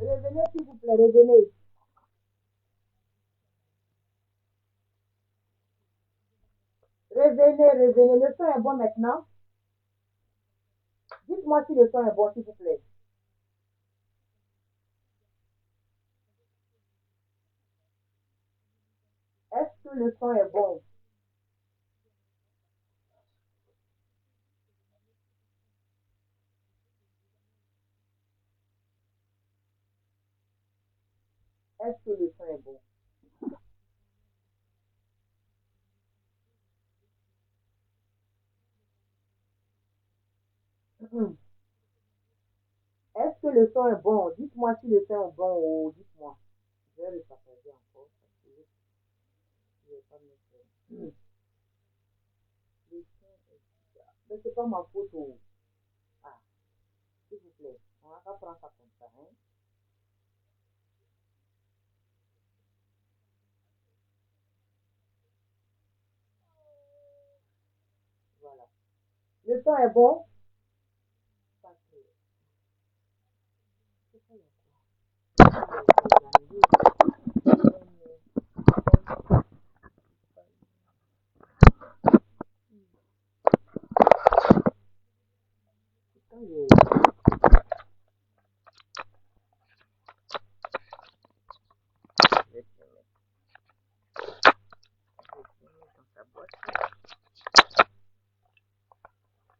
Revenez, s'il vous plaît, revenez. Revenez. Le son est bon maintenant. Dites-moi si le son est bon, s'il vous plaît. Est-ce que le son est bon? Est-ce que le son est bon? Est-ce que le son est bon? Dites-moi si le son est bon ou dites-moi. Je vais le partager encore. Parce que je vais pas mettre. Le son est bizarre. Mais c'est pas ma faute. Ah, s'il vous plaît. On va pas prendre ça comme ça. Hein? Voilà. Le son est bon? Parce que. C'est pas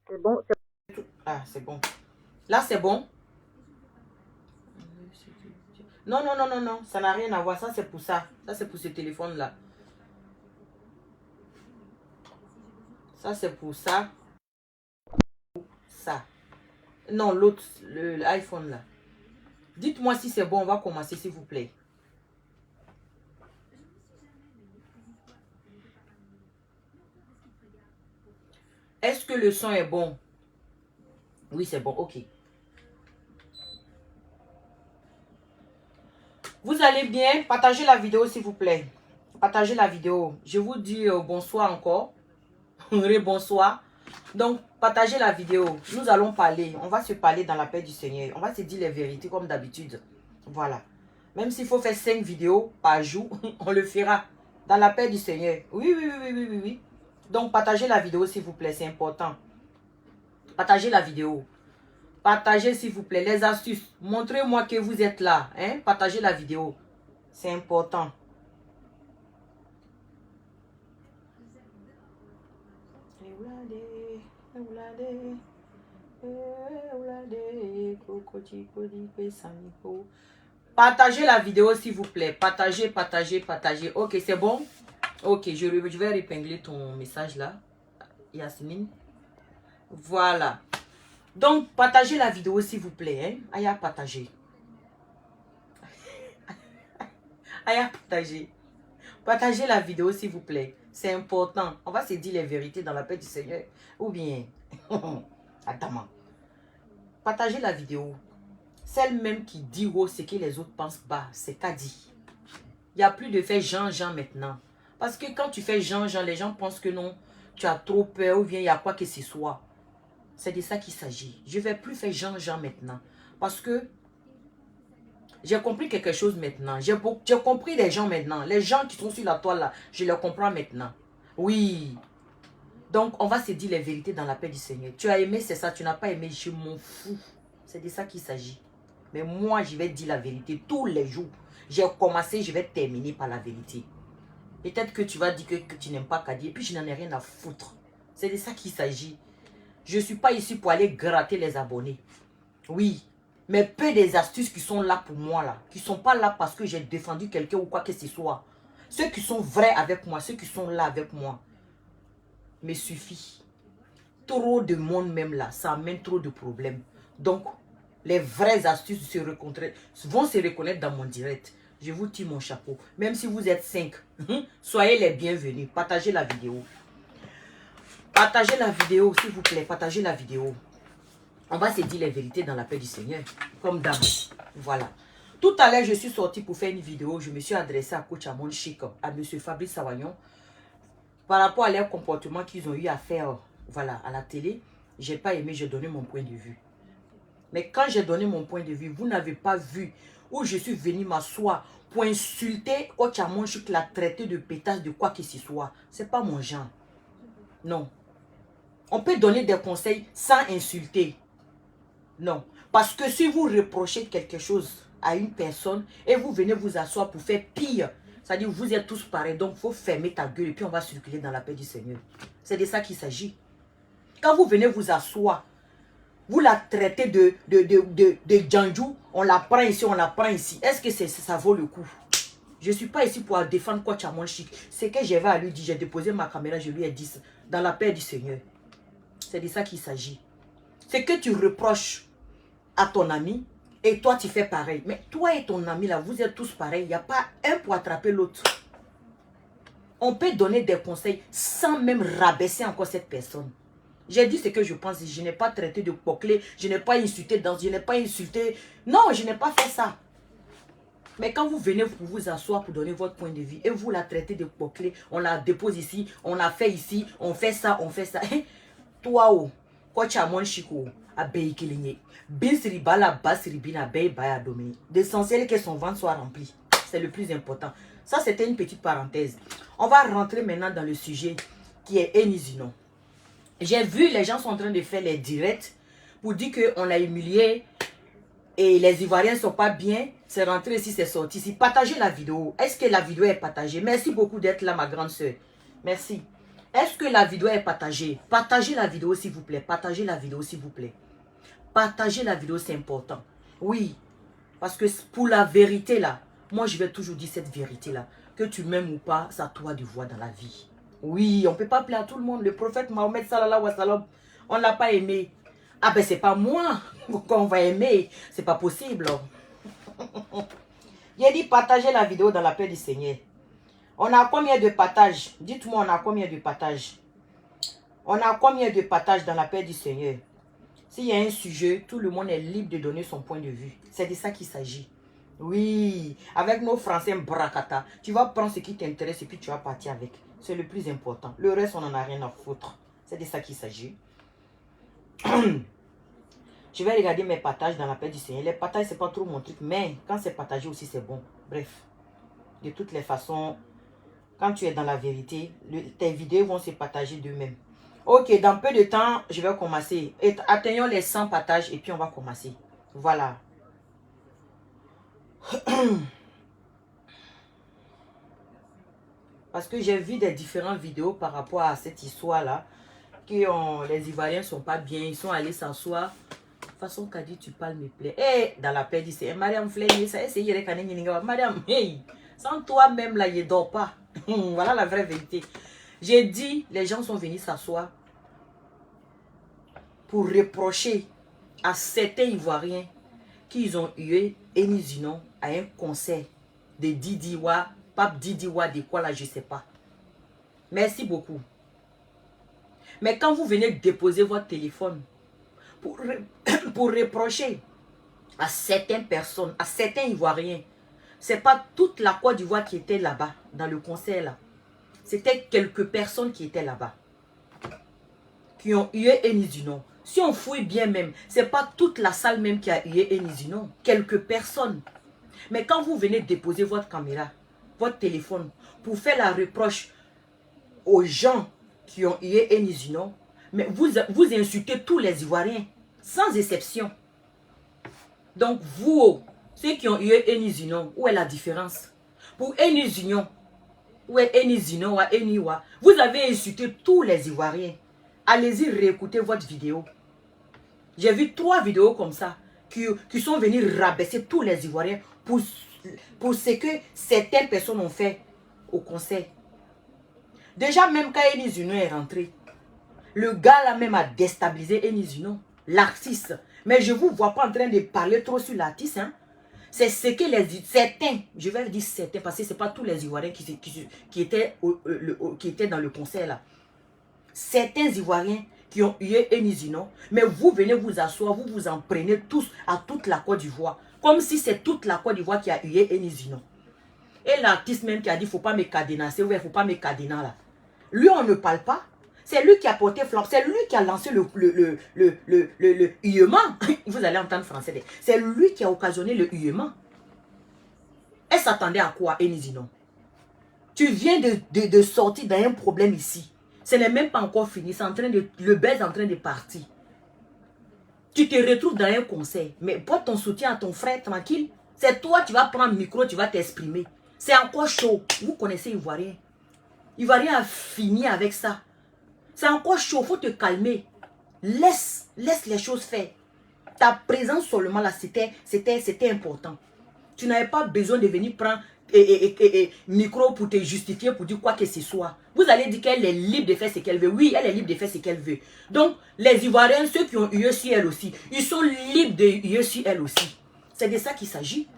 c'est bon. Ah, c'est bon. Là, c'est bon. Non, non, non, non, non. Ça n'a rien à voir. Ça, c'est pour ça. Ça, c'est pour ce téléphone-là. Ça, c'est pour ça. Ça. Non, l'autre, l'iPhone, là. Dites-moi si c'est bon. On va commencer, s'il vous plaît. Est-ce que le son est bon? Oui, c'est bon. OK. Vous allez bien? Partagez la vidéo, s'il vous plaît. Partagez la vidéo. Je vous dis bonsoir encore. Bonsoir. Donc, partagez la vidéo. Nous allons parler. On va se parler dans la paix du Seigneur. On va se dire les vérités comme d'habitude. Voilà. Même s'il faut faire 5 vidéos par jour, on le fera dans la paix du Seigneur. Oui, oui, oui, oui, oui, oui. Donc, partagez la vidéo, s'il vous plaît. C'est important. Partagez la vidéo. Partagez, s'il vous plaît, les astuces. Montrez-moi que vous êtes là. Hein? Partagez la vidéo. C'est important. Partagez la vidéo, s'il vous plaît. Partagez, partagez, partagez. Ok, c'est bon? Ok, je vais épingler ton message là, Yasmine. Voilà. Donc, partagez la vidéo, s'il vous plaît. Hein? Aya, partagez. Aya, partagez. Partagez la vidéo, s'il vous plaît. C'est important. On va se dire les vérités dans la paix du Seigneur. Ou bien, attends. Partagez la vidéo. Celle même qui dit oh, ce que les autres pensent bas, c'est qu'a dit. Il n'y a plus de faire Jean-Jean maintenant. Parce que quand tu fais Jean-Jean, les gens pensent que non, tu as trop peur ou bien il y a quoi que ce soit. C'est de ça qu'il s'agit. Je ne vais plus faire Jean-Jean maintenant. Parce que j'ai compris quelque chose maintenant. J'ai compris les gens maintenant. Les gens qui sont sur la toile là, je les comprends maintenant. Oui. Donc, on va se dire les vérités dans la paix du Seigneur. Tu as aimé, c'est ça. Tu n'as pas aimé, je m'en fous. C'est de ça qu'il s'agit. Mais moi, je vais dire la vérité tous les jours. J'ai commencé, je vais terminer par la vérité. Peut-être que tu vas dire que tu n'aimes pas Kadi. Et puis, je n'en ai rien à foutre. C'est de ça qu'il s'agit. Je ne suis pas ici pour aller gratter les abonnés. Oui. Mais peu des astuces qui sont là pour moi, là. Qui ne sont pas là parce que j'ai défendu quelqu'un ou quoi que ce soit. Ceux qui sont vrais avec moi, ceux qui sont là avec moi, me suffit. Trop de monde même là, ça amène trop de problèmes. Donc, les vraies astuces vont se reconnaître dans mon direct. Je vous tire mon chapeau. Même si vous êtes 5, soyez les bienvenus. Partagez la vidéo. Partagez la vidéo, s'il vous plaît. Partagez la vidéo. On va se dire les vérités dans la paix du Seigneur. Comme dame. Voilà. Tout à l'heure, je suis sortie pour faire une vidéo. Je me suis adressée à Coach Amon Chic, à M. Fabrice Savaillon, par rapport à leur comportement qu'ils ont eu à faire, voilà, à la télé. J'ai pas aimé, j'ai donné mon point de vue. Mais quand j'ai donné mon point de vue, vous n'avez pas vu où je suis venu m'asseoir pour insulter Ochamonchik, la traiter de pétasse de quoi que ce soit. C'est pas mon genre. Non. On peut donner des conseils sans insulter. Non. Parce que si vous reprochez quelque chose à une personne et vous venez vous asseoir pour faire pire, c'est-à-dire vous êtes tous pareils, donc il faut fermer ta gueule et puis on va circuler dans la paix du Seigneur. C'est de ça qu'il s'agit. Quand vous venez vous asseoir, vous la traitez de Djanjou, on la prend ici, on la prend ici. Est-ce que ça vaut le coup? Je ne suis pas ici pour défendre Ochamonchik. C'est que j'avais à lui dire, j'ai déposé ma caméra, je lui ai dit, dans la paix du Seigneur. C'est de ça qu'il s'agit. C'est que tu reproches à ton ami et toi tu fais pareil. Mais toi et ton ami là, vous êtes tous pareils. Il n'y a pas un pour attraper l'autre. On peut donner des conseils sans même rabaisser encore cette personne. J'ai dit ce que je pense. Je n'ai pas traité de poclé. Je n'ai pas insulté je n'ai pas insulté. Non, je n'ai pas fait ça. Mais quand vous venez pour vous asseoir pour donner votre point de vue et vous la traitez de poclé, on la dépose ici, on la fait ici, on fait ça, on fait ça. Toi, oh, Ochamonchik, a béikiligné. Binsiri bala basiri bina bay baya domé. L'essentiel est que son ventre soit rempli. C'est le plus important. Ça, c'était une petite parenthèse. On va rentrer maintenant dans le sujet qui est Enizinon. J'ai vu les gens sont en train de faire les directs pour dire qu'on l'a humilié et les Ivoiriens ne sont pas bien. C'est rentré ici, c'est sorti ici. Partagez la vidéo. Est-ce que la vidéo est partagée? Merci beaucoup d'être là, ma grande soeur. Merci. Est-ce que la vidéo est partagée? Partagez la vidéo, s'il vous plaît. Partagez la vidéo, s'il vous plaît. Partagez la vidéo, c'est important. Oui, parce que pour la vérité là, moi je vais toujours dire cette vérité là. Que tu m'aimes ou pas, c'est à toi de voir dans la vie. Oui, on ne peut pas plaire à tout le monde. Le prophète Mohammed sallallahu alayhi wa sallam, on ne l'a pas aimé. Ah ben c'est pas moi qu'on va aimer. C'est pas possible. Il a dit partagez la vidéo dans la paix du Seigneur. On a combien de partages? Dites-moi, on a combien de partages? On a combien de partages dans la paix du Seigneur? S'il y a un sujet, tout le monde est libre de donner son point de vue. C'est de ça qu'il s'agit. Oui, avec nos Français bracata, tu vas prendre ce qui t'intéresse et puis tu vas partir avec. C'est le plus important. Le reste, on n'en a rien à foutre. C'est de ça qu'il s'agit. Je vais regarder mes partages dans la paix du Seigneur. Les partages, ce n'est pas trop mon truc, mais quand c'est partagé aussi, c'est bon. Bref, de toutes les façons, quand tu es dans la vérité, tes vidéos vont se partager d'eux-mêmes. Ok, dans peu de temps, je vais commencer. Atteignons les 100 partages et puis on va commencer. Voilà. Parce que j'ai vu des différentes vidéos par rapport à cette histoire-là. Les Ivoiriens ne sont pas bien. Ils sont allés s'asseoir. De toute façon, Kadi, tu parles, me plaît. Eh, dans la paix du Seigneur. Mariam Flé, ça essaye de Mariam, hey, sans toi-même, là, il ne dort pas. Voilà la vraie vérité. J'ai dit, les gens sont venus s'asseoir pour reprocher à certains Ivoiriens qu'ils ont eu Enizinon à un concert de Didiwa, Pape Didiwa, de quoi là, je ne sais pas. Merci beaucoup. Mais quand vous venez déposer votre téléphone pour reprocher à certaines personnes, à certains Ivoiriens, ce n'est pas toute la Côte d'Ivoire qui était là-bas, dans le concert là. C'était quelques personnes qui étaient là-bas, qui ont eu Enizinon. Si on fouille bien même, ce n'est pas toute la salle même qui a eu Enizinon. Quelques personnes. Mais quand vous venez déposer votre caméra, votre téléphone, pour faire la reproche aux gens qui ont eu Enizinon, mais vous insultez tous les Ivoiriens, sans exception. Donc vous, ceux qui ont eu Enizinon, où est la différence? Pour Enizinon, où est Enizinon ou Eniwa, vous avez insulté tous les Ivoiriens. Allez-y réécouter votre vidéo. J'ai vu 3 vidéos comme ça qui sont venus rabaisser tous les Ivoiriens pour ce que certaines personnes ont fait au concert. Déjà, même quand Enizinon est rentré, le gars là même a déstabilisé Enizinon, l'artiste. Mais je ne vous vois pas en train de parler trop sur l'artiste. Hein. C'est ce que certains, je vais dire certains, parce que ce n'est pas tous les Ivoiriens qui étaient dans le concert là. Certains Ivoiriens qui ont eu Enizinon, mais vous venez vous asseoir, vous vous en prenez tous à toute la Côte d'Ivoire. Comme si c'est toute la Côte d'Ivoire qui a eu Enizinon. Et l'artiste même qui a dit, il ne faut pas me cadenasser, ouais, il ne faut pas me cadenas là. Lui, on ne parle pas. C'est lui qui a porté flamme. C'est lui qui a lancé le huement. Vous allez entendre français. C'est lui qui a occasionné le huement. Elle s'attendait à quoi, Enizino? Tu viens de sortir d'un problème ici. Ce n'est même pas encore fini. C'est en train de, le buzz est en train de partir. Tu te retrouves dans un conseil. Mais porte ton soutien à ton frère tranquille. C'est toi, tu vas prendre le micro, tu vas t'exprimer. C'est encore chaud. Vous connaissez Ivoirien. Ivoirien a fini avec ça. C'est encore chaud, il faut te calmer. Laisse les choses faire. Ta présence seulement là, c'était important. Tu n'avais pas besoin de venir prendre micro pour te justifier, pour dire quoi que ce soit. Vous allez dire qu'elle est libre de faire ce qu'elle veut. Oui, elle est libre de faire ce qu'elle veut. Donc, les Ivoiriens, ceux qui ont eu sur elle aussi, ils sont libres de eu sur elle aussi. C'est de ça qu'il s'agit.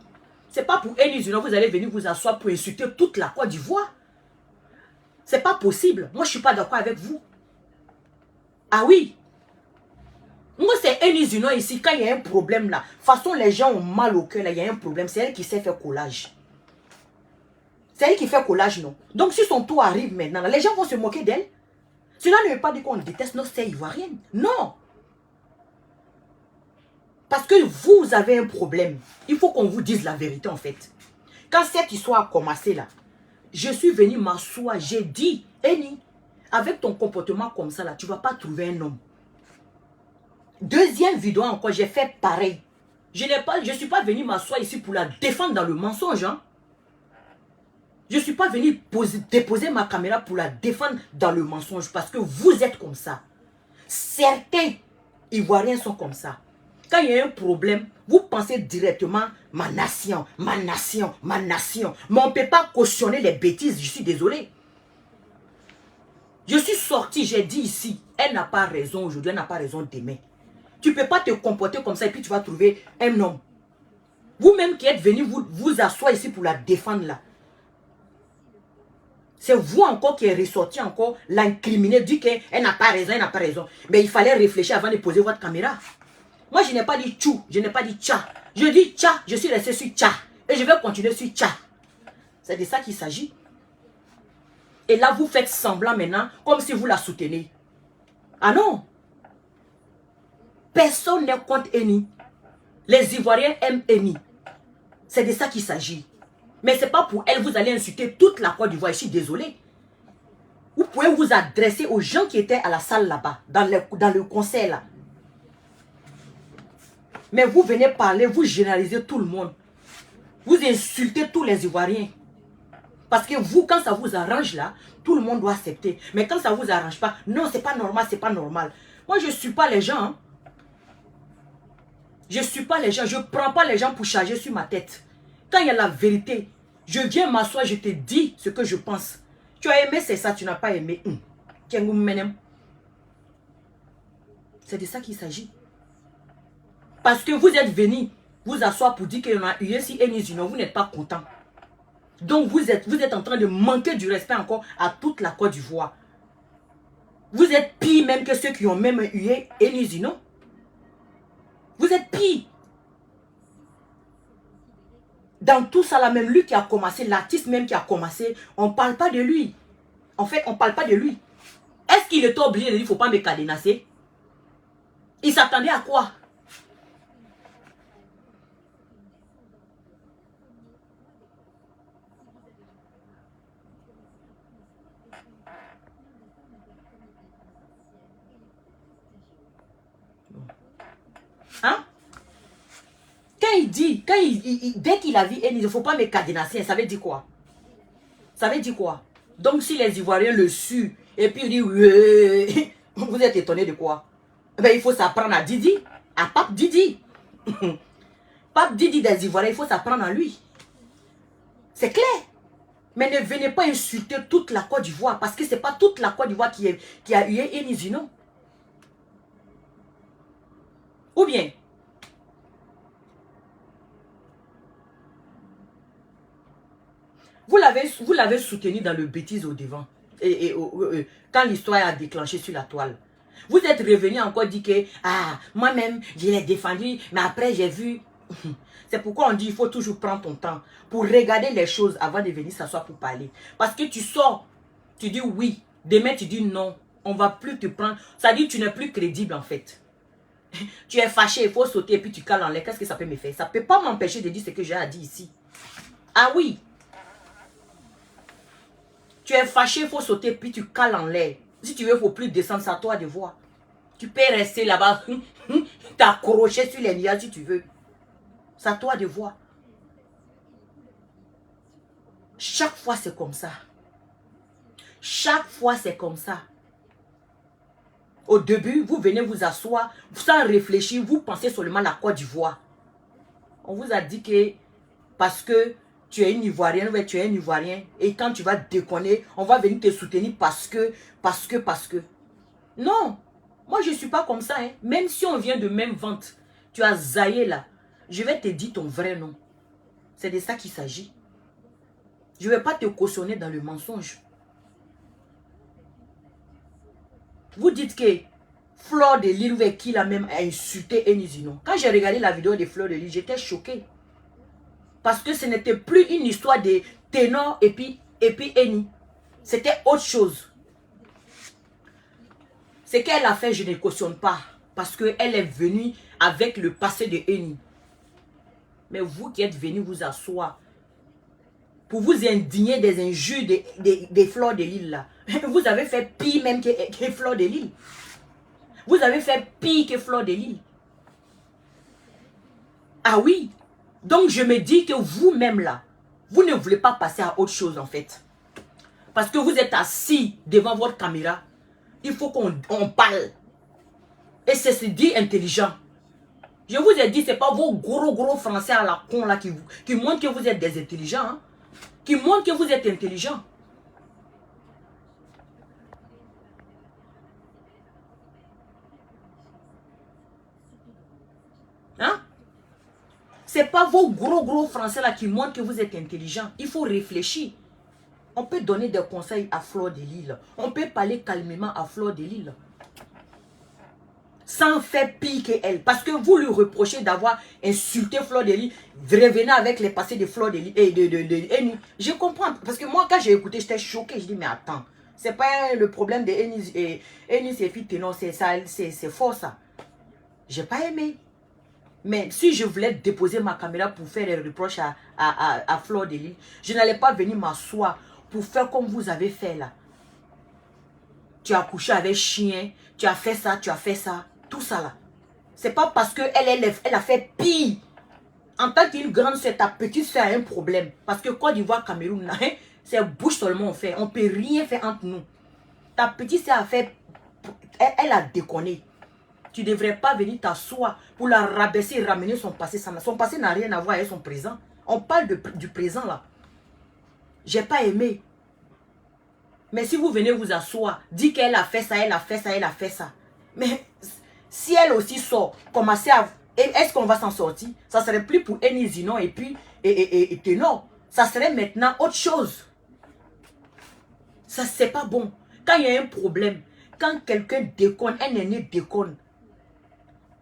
C'est pas pour Enizino, vous allez venir vous asseoir pour insulter toute la Côte d'Ivoire. C'est pas possible. Moi, je suis pas d'accord avec vous. Ah oui. Moi, c'est Enizino ici. Quand il y a un problème là, de toute façon, les gens ont mal au cœur là, il y a un problème. C'est elle qui sait faire collage. C'est elle qui fait collage, non? Donc, si son tour arrive maintenant, les gens vont se moquer d'elle. Cela ne veut pas dire qu'on déteste nos sœurs ivoiriennes. Non. Parce que vous avez un problème. Il faut qu'on vous dise la vérité, en fait. Quand cette histoire a commencé, là, je suis venu m'asseoir, j'ai dit, Eni, avec ton comportement comme ça, là, tu ne vas pas trouver un homme. Deuxième vidéo encore, j'ai fait pareil. Je ne suis pas venu m'asseoir ici pour la défendre dans le mensonge, hein. Je ne suis pas venu déposer ma caméra pour la défendre dans le mensonge parce que vous êtes comme ça. Certains Ivoiriens sont comme ça. Quand il y a un problème, vous pensez directement ma nation, ma nation, ma nation. Mais on ne peut pas cautionner les bêtises, je suis désolé. Je suis sorti, j'ai dit ici, elle n'a pas raison aujourd'hui, elle n'a pas raison demain. Tu ne peux pas te comporter comme ça et puis tu vas trouver un homme. Vous-même qui êtes venu vous asseoir ici pour la défendre là. C'est vous encore qui est ressorti encore, l'incriminer, dit qu'elle n'a pas raison, elle n'a pas raison. Mais il fallait réfléchir avant de poser votre caméra. Moi, je n'ai pas dit tchou, je n'ai pas dit tcha. Je dis tcha, je suis resté sur tcha. Et je vais continuer sur tcha. C'est de ça qu'il s'agit. Et là, vous faites semblant maintenant, comme si vous la soutenez. Ah non. Personne n'est contre Eni. Les Ivoiriens aiment Eni. C'est de ça qu'il s'agit. Mais ce n'est pas pour elle, vous allez insulter toute la Côte d'Ivoire. Je suis désolé. Vous pouvez vous adresser aux gens qui étaient à la salle là-bas, dans le concert là. Mais vous venez parler, vous généralisez tout le monde. Vous insultez tous les Ivoiriens. Parce que vous, quand ça vous arrange là, tout le monde doit accepter. Mais quand ça ne vous arrange pas, non, c'est pas normal, c'est pas normal. Moi, je ne suis pas les gens. Hein. Je ne suis pas les gens. Je ne prends pas les gens pour charger sur ma tête. Quand il y a la vérité, je viens m'asseoir, je te dis ce que je pense. Tu as aimé, c'est ça, tu n'as pas aimé. C'est de ça qu'il s'agit. Parce que vous êtes venu vous asseoir pour dire qu'il y en a eu ici et Enizino, vous n'êtes pas content. Donc vous êtes en train de manquer du respect encore à toute la Côte d'Ivoire. Vous êtes pire même que ceux qui ont même eu Enizino. Vous êtes pire. Dans tout ça, là, même lui qui a commencé, l'artiste même qui a commencé, on ne parle pas de lui. En fait, on ne parle pas de lui. Est-ce qu'il était obligé de dire, il ne faut pas me cadenasser? Il s'attendait à quoi? Hein? Quand il dit, dès qu'il a vu, il ne faut pas me cadenasser, ça veut dire quoi? Ça veut dire quoi? Donc si les Ivoiriens le suent, et puis il dit, oui, vous êtes étonné de quoi? Ben, il faut s'apprendre à Didi, à Pape Didi. Pape Didi des Ivoiriens, il faut s'apprendre à lui. C'est clair. Mais ne venez pas insulter toute la Côte d'Ivoire, parce que ce n'est pas toute la Côte d'Ivoire qui a eu Enizino. Ou bien, vous l'avez soutenu dans le bêtise au devant. Quand l'histoire a déclenché sur la toile. Vous êtes revenu encore dire que, moi-même, je l'ai défendu, mais après j'ai vu. C'est pourquoi on dit il faut toujours prendre ton temps pour regarder les choses avant de venir s'asseoir pour parler. Parce que tu sors, tu dis oui, demain tu dis non, on ne va plus te prendre. Ça dit que tu n'es plus crédible en fait. Tu es fâché, il faut sauter et puis tu cales en l'air. Qu'est-ce que ça peut me faire? Ça ne peut pas m'empêcher de dire ce que j'ai à dire ici. Ah oui. Tu es fâché, il faut sauter, puis tu cales en l'air. Si tu veux, il ne faut plus descendre, c'est à toi de voir. Tu peux rester là-bas, t'accrocher sur les nuages si tu veux. C'est à toi de voir. Chaque fois, c'est comme ça. Chaque fois, c'est comme ça. Au début, vous venez vous asseoir, sans réfléchir, vous pensez seulement à la Côte d'Ivoire. On vous a dit que parce que tu es une Ivoirienne, ouais, tu es un Ivoirien, et quand tu vas déconner, on va venir te soutenir parce que. Non, moi je ne suis pas comme ça. Hein. Même si on vient de même vente, tu as zaillé là, je vais te dire ton vrai nom. C'est de ça qu'il s'agit. Je ne vais pas te cautionner dans le mensonge. Vous dites que Fleur de Lille, qui l'a même insulté Enizino. Quand j'ai regardé la vidéo de Fleur de Lille, j'étais choquée. Parce que ce n'était plus une histoire de Ténor et puis Eni. C'était autre chose. Ce qu'elle a fait, je ne cautionne pas. Parce qu'elle est venue avec le passé de Eni. Mais vous qui êtes venus vous asseoir pour vous indigner des injures des Fleurs de Lille là. Vous avez fait pire même que Fleur de Lille. Vous avez fait pire que Fleur de Lille. Ah oui. Donc je me dis que vous-même là, vous ne voulez pas passer à autre chose en fait. Parce que vous êtes assis devant votre caméra. Il faut qu'on parle. Et c'est se dit intelligent. Je vous ai dit, ce n'est pas vos gros français à la con là qui montrent que vous êtes des intelligents. Hein? Qui montrent que vous êtes intelligents. Hein? Ce n'est pas vos gros français là qui montrent que vous êtes intelligents. Il faut réfléchir. On peut donner des conseils à Fleur de Lille. On peut parler calmement à Fleur de Lille. Sans faire pire qu'elle. Parce que vous lui reprochez d'avoir insulté Fleur de Lille. Revenez avec les passés de Fleur de Lille et de Eni. Je comprends. Parce que moi, quand j'ai écouté, j'étais choqué. Je dis, mais attends. C'est pas le problème de Eni et filles Ténor. C'est fort ça. J'ai pas aimé. Mais si je voulais déposer ma caméra pour faire des reproches à Fleur de Lille, je n'allais pas venir m'asseoir pour faire comme vous avez fait là. Tu as couché avec chien, tu as fait ça, tout ça là. C'est pas parce qu'elle elle a fait pire. En tant qu'une grande soeur, ta petite soeur a un problème. Parce que Côte d'Ivoire, Cameroun, c'est bouche seulement on fait. On ne peut rien faire entre nous. Ta petite soeur a fait, elle a déconné. Tu ne devrais pas venir t'asseoir pour la rabaisser et ramener son passé. Son passé n'a rien à voir avec son présent. On parle du présent là. J'ai pas aimé. Mais si vous venez vous asseoir, dites qu'elle a fait ça, elle a fait ça, elle a fait ça. Mais si elle aussi sort, commencez à... Est-ce qu'on va s'en sortir? Ça serait plus pour Enizino et puis Ténor. Ça serait maintenant autre chose. Ça, c'est pas bon. Quand il y a un problème, quand quelqu'un déconne, un aîné déconne,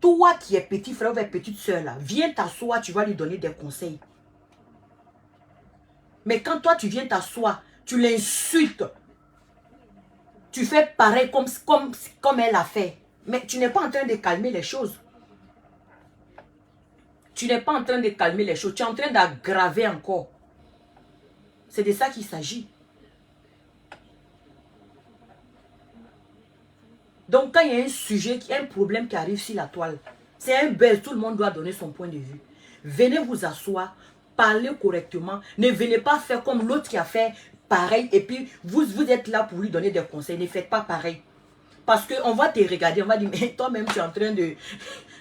toi qui es petit frère ou petite soeur là, viens t'asseoir, tu vas lui donner des conseils. Mais quand toi tu viens t'asseoir, tu l'insultes. Tu fais pareil comme elle a fait. Mais tu n'es pas en train de calmer les choses. Tu n'es pas en train de calmer les choses. Tu es en train d'aggraver encore. C'est de ça qu'il s'agit. Donc quand il y a un sujet, un problème qui arrive sur la toile, c'est un buzz, tout le monde doit donner son point de vue. Venez vous asseoir, parlez correctement. Ne venez pas faire comme l'autre qui a fait pareil et puis vous êtes là pour lui donner des conseils. Ne faites pas pareil. Parce qu'on va te regarder, on va dire, mais toi-même tu es en train de...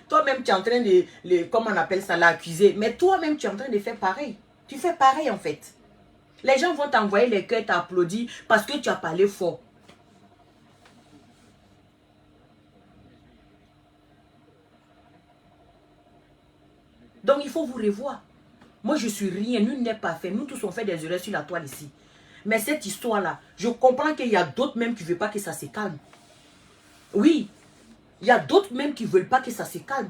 Toi-même tu es en train de... comment on appelle ça, l'accuser. Mais toi-même tu es en train de faire pareil. Tu fais pareil en fait. Les gens vont t'envoyer les cœurs, t'applaudir parce que tu as parlé fort. Donc il faut vous revoir. Moi je suis rien, nul n'est pas fait. Nous tous on fait des erreurs sur la toile ici. Mais cette histoire-là, je comprends qu'il y a d'autres même qui ne veulent pas que ça se calme. Oui, il y a d'autres même qui ne veulent pas que ça se calme.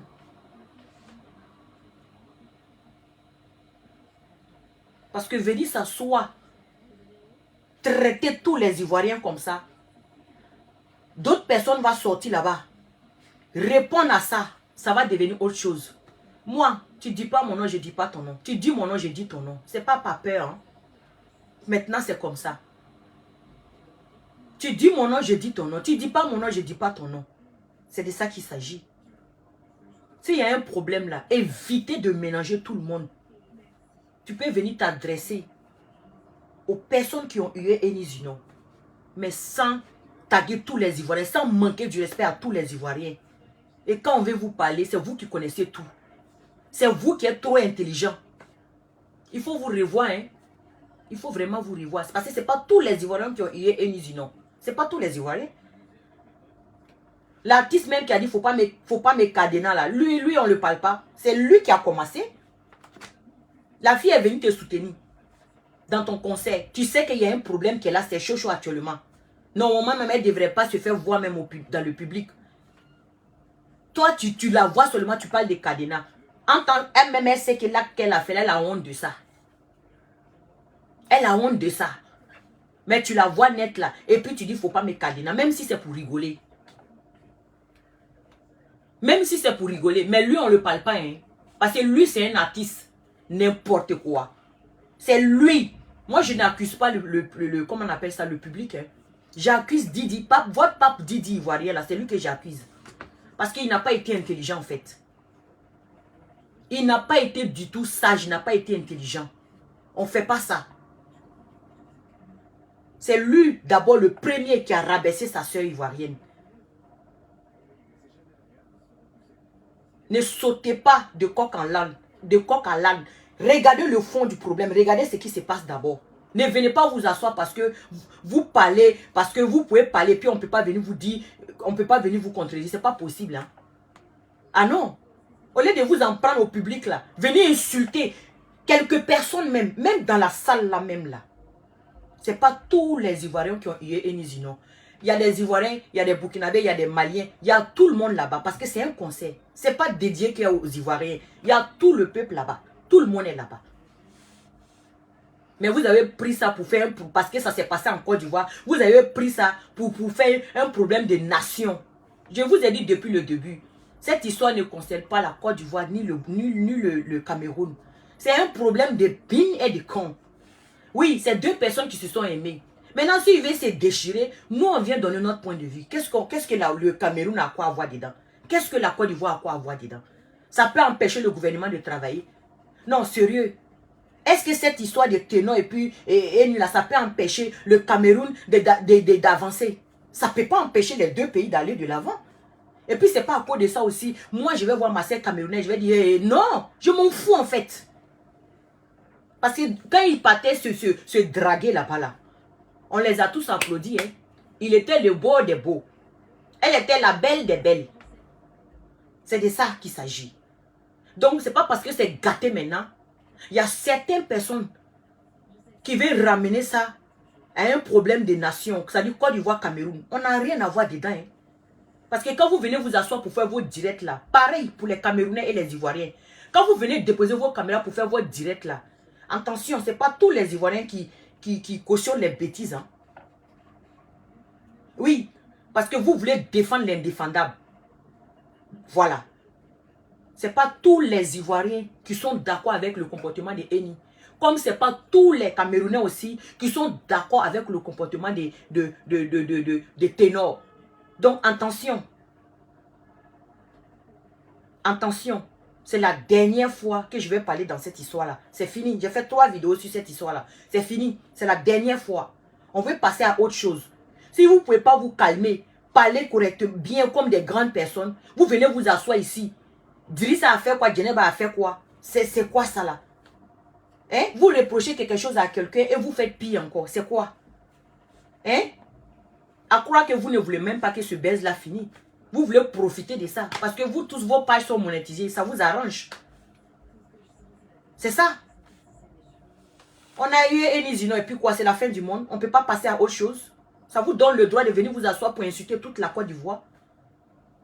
Parce que venir s'asseoir, traiter tous les Ivoiriens comme ça, d'autres personnes vont sortir là-bas, répondre à ça, ça va devenir autre chose. Moi, Tu dis pas mon nom, je dis pas ton nom. Tu dis mon nom, je dis ton nom. C'est pas par peur. Hein? Maintenant, c'est comme ça. Tu dis mon nom, je dis ton nom. Tu dis pas mon nom, je dis pas ton nom. C'est de ça qu'il s'agit. S'il y a un problème là, évitez de mélanger tout le monde. Tu peux venir t'adresser aux personnes qui ont eu Eni Zinon, mais sans taguer tous les Ivoiriens, sans manquer du respect à tous les Ivoiriens. Et quand on veut vous parler, c'est vous qui connaissez tout. C'est vous qui êtes trop intelligent. Il faut vous revoir, hein. Il faut vraiment vous revoir. Parce que ce n'est pas tous les Ivoiriens qui ont eu Eni Zinon. Ce n'est pas tous les Ivoiriens. L'artiste même qui a dit faut pas me cadenas là. Lui, on ne le parle pas. C'est lui qui a commencé. La fille est venue te soutenir dans ton concert. Tu sais qu'il y a un problème qui est là, c'est chaud actuellement. Normalement, même elle ne devrait pas se faire voir même dans le public. Toi, tu la vois seulement, tu parles de cadenas. Elle-même, elle sait que l'acte qu'elle a fait, elle a honte de ça. Elle a honte de ça. Mais tu la vois nette là. Et puis tu dis, faut pas me cadenas. Même si c'est pour rigoler. Même si c'est pour rigoler. Mais lui, on ne le parle pas. Hein. Parce que lui, c'est un artiste. N'importe quoi. C'est lui. Moi, je n'accuse pas comment on appelle ça, le public. Hein. J'accuse Didi. Votre pape Didi Ivoirien là, c'est lui que j'accuse. Parce qu'il n'a pas été intelligent en fait. Il n'a pas été du tout sage. Il n'a pas été intelligent. On ne fait pas ça. C'est lui d'abord le premier qui a rabaissé sa soeur ivoirienne. Ne sautez pas de coq en l'âne. De coq à l'âne. Regardez le fond du problème. Regardez ce qui se passe d'abord. Ne venez pas vous asseoir parce que vous parlez, parce que vous pouvez parler, puis on ne peut pas venir vous dire, on ne peut pas venir vous contredire. Ce n'est pas possible. Hein? Ah non. Au lieu de vous en prendre au public là, venez insulter quelques personnes même dans la salle là même là. Ce n'est pas tous les Ivoiriens qui ont eu Eni Zinon. Il y a des Ivoiriens, il y a des Burkinabés, il y a des Maliens, il y a tout le monde là-bas parce que c'est un concert. Ce n'est pas dédié qu'aux Ivoiriens. Il y a tout le peuple là-bas. Tout le monde est là-bas. Mais vous avez pris ça pour faire, parce que ça s'est passé en Côte d'Ivoire, vous avez pris ça pour faire un problème de nation. Je vous ai dit depuis le début, cette histoire ne concerne pas la Côte d'Ivoire ni le Cameroun. C'est un problème de bin et de con. Oui, c'est deux personnes qui se sont aimées. Maintenant, s'ils veulent se déchirer, nous, on vient donner notre point de vue. Qu'est-ce que le Cameroun a à quoi avoir dedans? Qu'est-ce que la Côte d'Ivoire a à quoi avoir dedans? Ça peut empêcher le gouvernement de travailler? Non, sérieux. Est-ce que cette histoire de Ténon et puis là, ça peut empêcher le Cameroun d'avancer? Ça ne peut pas empêcher les deux pays d'aller de l'avant. Et puis, ce n'est pas à cause de ça aussi. Moi, je vais voir ma sœur camerounaise, je vais dire, non, je m'en fous en fait. Parce que quand ils partaient se draguer là-bas, là, on les a tous applaudis. Hein. Il était le beau des beaux. Elle était la belle des belles. C'est de ça qu'il s'agit. Donc, ce n'est pas parce que c'est gâté maintenant. Il y a certaines personnes qui veulent ramener ça à un problème de nation. C'est-à-dire Côte d'Ivoire, Cameroun. On n'a rien à voir dedans. Hein. Parce que quand vous venez vous asseoir pour faire vos directs là, pareil pour les Camerounais et les Ivoiriens. Quand vous venez déposer vos caméras pour faire vos directs là, attention, ce n'est pas tous les Ivoiriens qui cautionnent les bêtises. Hein. Oui, parce que vous voulez défendre l'indéfendable. Voilà. Ce n'est pas tous les Ivoiriens qui sont d'accord avec le comportement de Eni. Comme ce n'est pas tous les Camerounais aussi qui sont d'accord avec le comportement de Ténor. Donc, attention. Attention. C'est la dernière fois que je vais parler dans cette histoire-là. C'est fini. J'ai fait 3 vidéos sur cette histoire-là. C'est fini. C'est la dernière fois. On veut passer à autre chose. Si vous ne pouvez pas vous calmer, parler correctement, bien comme des grandes personnes, vous venez vous asseoir ici. Drissa a fait quoi? Djeneba a fait quoi? C'est quoi ça là? Hein? Vous reprochez quelque chose à quelqu'un et vous faites pire encore. C'est quoi? Hein? À croire que vous ne voulez même pas que ce baise là finisse. Vous voulez profiter de ça. Parce que vous tous, vos pages sont monétisées. Ça vous arrange. C'est ça. On a eu Eni Zinon et puis quoi? C'est la fin du monde. On ne peut pas passer à autre chose. Ça vous donne le droit de venir vous asseoir pour insulter toute la Côte d'Ivoire.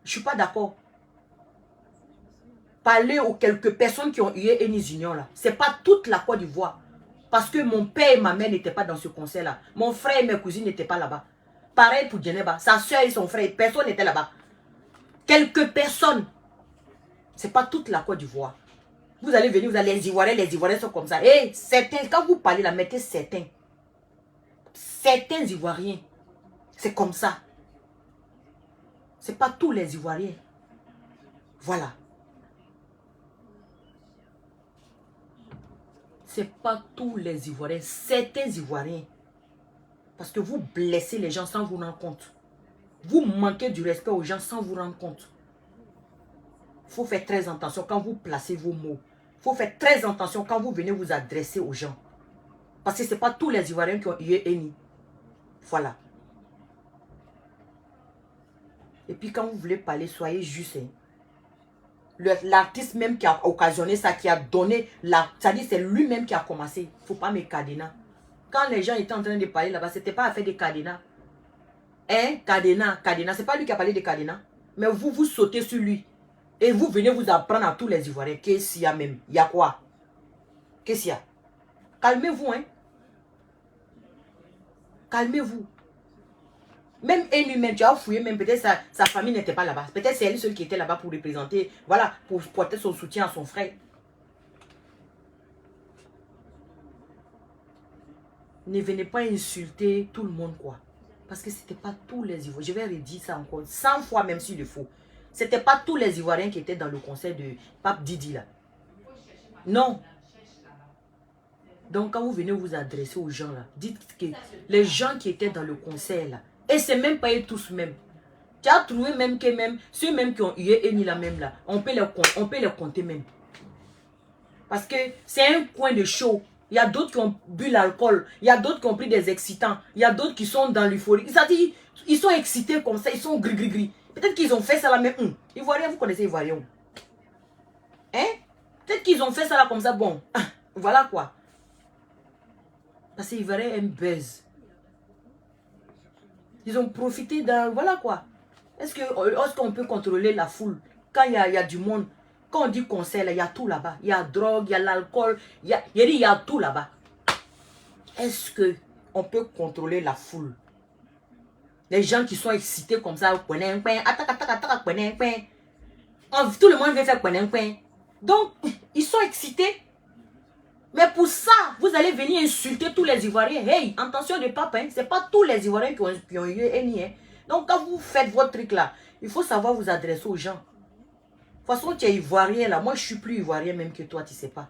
Je ne suis pas d'accord. Parler aux quelques personnes qui ont eu Eni Zinon là. Ce n'est pas toute la Côte d'Ivoire. Parce que mon père et ma mère n'étaient pas dans ce concert là. Mon frère et mes cousines n'étaient pas là-bas. Pareil pour Djeneba. Sa soeur et son frère. Personne n'était là-bas. Quelques personnes. Ce n'est pas toute la Côte d'Ivoire. Vous allez venir, vous allez les Ivoiriens sont comme ça. Et certains, quand vous parlez là, mettez certains. Certains Ivoiriens, c'est comme ça. C'est pas tous les Ivoiriens. Voilà. C'est pas tous les Ivoiriens, certains Ivoiriens. Parce que vous blessez les gens sans vous rendre compte. Vous manquez du respect aux gens sans vous rendre compte. Il faut faire très attention quand vous placez vos mots. Il faut faire très attention quand vous venez vous adresser aux gens. Parce que ce n'est pas tous les Ivoiriens qui ont eu Eni. Voilà. Et puis quand vous voulez parler, soyez juste. Hein. L'artiste même qui a occasionné ça, qui a donné, c'est-à-dire c'est lui-même qui a commencé. Il ne faut pas me cadenas. Quand les gens étaient en train de parler là-bas, ce n'était pas affaire de cadenas. Hein, cadenas, ce n'est pas lui qui a parlé de cadenas. Mais vous, vous sautez sur lui. Et vous venez vous apprendre à tous les Ivoiriens. Qu'est-ce qu'il y a même? Il y a quoi? Qu'est-ce qu'il y a? Calmez-vous, hein. Calmez-vous. Même elle lui-même, tu as fouillé, même peut-être sa famille n'était pas là-bas. Peut-être c'est elle seule qui était là-bas pour représenter, voilà, pour porter son soutien à son frère. Ne venez pas insulter tout le monde, quoi. Parce que c'était pas tous les Ivoiriens. Je vais redire ça encore 100 fois, même s'il le faut. C'était pas tous les Ivoiriens qui étaient dans le concert de Pape Didi, là. Non. Donc, quand vous venez vous adresser aux gens, là, dites que les gens qui étaient dans le concert, là, et c'est même pas eux tous même. Tu as trouvé même que même, ceux même qui ont eu Eni la même là, on peut les compter même. Parce que c'est un coin de show. Il y a d'autres qui ont bu l'alcool. Il y a d'autres qui ont pris des excitants. Il y a d'autres qui sont dans l'euphorie. C'est-à-dire, ils sont excités comme ça. Ils sont gris. Peut-être qu'ils ont fait ça là même. Ivoirien, vous connaissez Ivoirien? Hein? Peut-être qu'ils ont fait ça là comme ça. Bon, voilà quoi. Parce que Ivoirien aime buzz. Ils ont profité d'un... Voilà quoi. Est-ce qu'on peut contrôler la foule quand il y a du monde? Quand on dit concert, il y a tout là-bas. Il y a drogue, il y a l'alcool, il y a tout là-bas. Est-ce qu'on peut contrôler la foule? Les gens qui sont excités comme ça, tout le monde veut faire. Donc, ils sont excités. Mais pour ça, vous allez venir insulter tous les Ivoiriens. Hey, attention de pape, hein. Ce n'est pas tous les Ivoiriens qui ont eu Eni. Hein. Donc, quand vous faites votre truc là, il faut savoir vous adresser aux gens. De toute façon, tu es Ivoirien là. Moi, je suis plus Ivoirien même que toi, tu ne sais pas.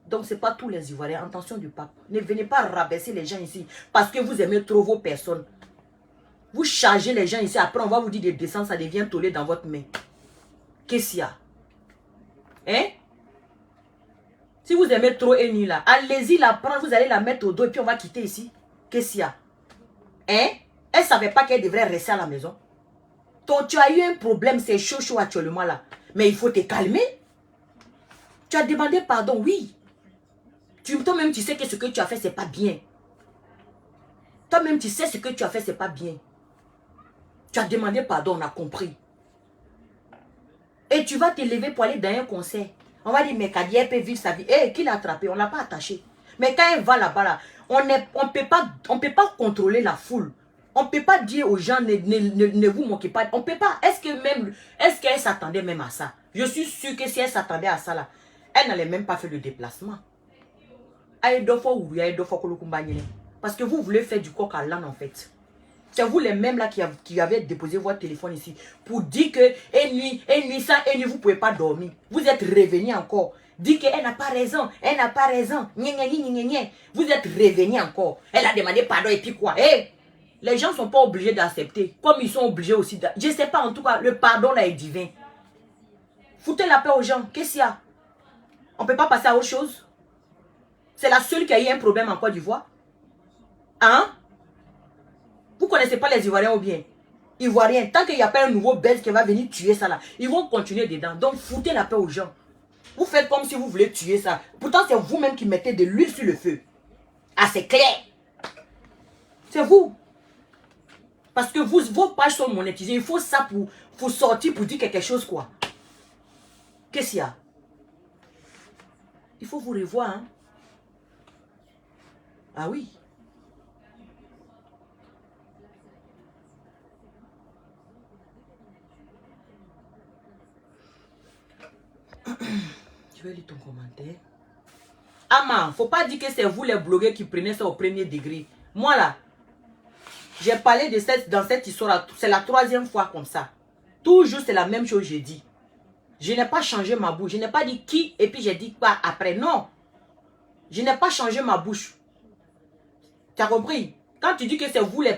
Donc, ce n'est pas tous les Ivoiriens. Attention du pape. Ne venez pas rabaisser les gens ici parce que vous aimez trop vos personnes. Vous chargez les gens ici. Après, on va vous dire de descendre, ça devient tollé dans votre main. Qu'est-ce qu'il y a? Hein? Si vous aimez trop Eni là, allez-y la prendre, vous allez la mettre au dos et puis on va quitter ici. Qu'est-ce qu'il y a? Hein? Elle ne savait pas qu'elle devrait rester à la maison. Donc tu as eu un problème, c'est chaud actuellement là. Mais il faut te calmer. Tu as demandé pardon, oui. Toi-même tu sais que ce que tu as fait, c'est pas bien. Toi-même tu sais ce que tu as fait, c'est pas bien. Tu as demandé pardon, on a compris. Et tu vas te lever pour aller dans un concert. On va dire, mais Kadi, elle peut vivre sa vie. Eh, qui l'a attrapé? On ne l'a pas attaché. Mais quand elle va là-bas, là, on ne peut pas contrôler la foule. On ne peut pas dire aux gens, ne vous moquez pas. On ne peut pas. Est-ce qu'elle s'attendait même à ça? Je suis sûre que si elle s'attendait à ça, là, elle n'allait même pas faire le déplacement. Parce que vous voulez faire du coq à l'âne, en fait. C'est vous les mêmes là qui avez déposé votre téléphone ici pour dire que nuit, vous ne pouvez pas dormir. Vous êtes revenu encore. Dit qu'elle n'a pas raison, elle n'a pas raison. Vous êtes revenu encore. Elle a demandé pardon et puis quoi? Les gens ne sont pas obligés d'accepter. Comme ils sont obligés aussi. Je ne sais pas, en tout cas, le pardon là est divin. Foutez la paix aux gens. Qu'est-ce qu'il y a? On ne peut pas passer à autre chose. C'est la seule qui a eu un problème en Côte d'Ivoire. Hein? Vous ne connaissez pas les Ivoiriens ou bien? Ivoiriens, tant qu'il n'y a pas un nouveau Belge qui va venir tuer ça là, ils vont continuer dedans. Donc foutez la paix aux gens. Vous faites comme si vous voulez tuer ça. Pourtant c'est vous-même qui mettez de l'huile sur le feu. Ah c'est clair. C'est vous. Parce que vos pages sont monétisées. Il faut ça pour sortir pour dire quelque chose quoi. Qu'est-ce qu'il y a? Il faut vous revoir. Hein? Ah oui. Je vais lire ton commentaire. Ama, faut pas dire que c'est vous les blogueurs qui prenez ça au premier degré. Moi là, j'ai parlé de dans cette histoire, c'est la 3e fois comme ça. Toujours c'est la même chose que je dis. Je n'ai pas changé ma bouche. Je n'ai pas dit qui et puis j'ai dit quoi après. Non. Je n'ai pas changé ma bouche. Tu as compris? Quand tu dis que c'est vous les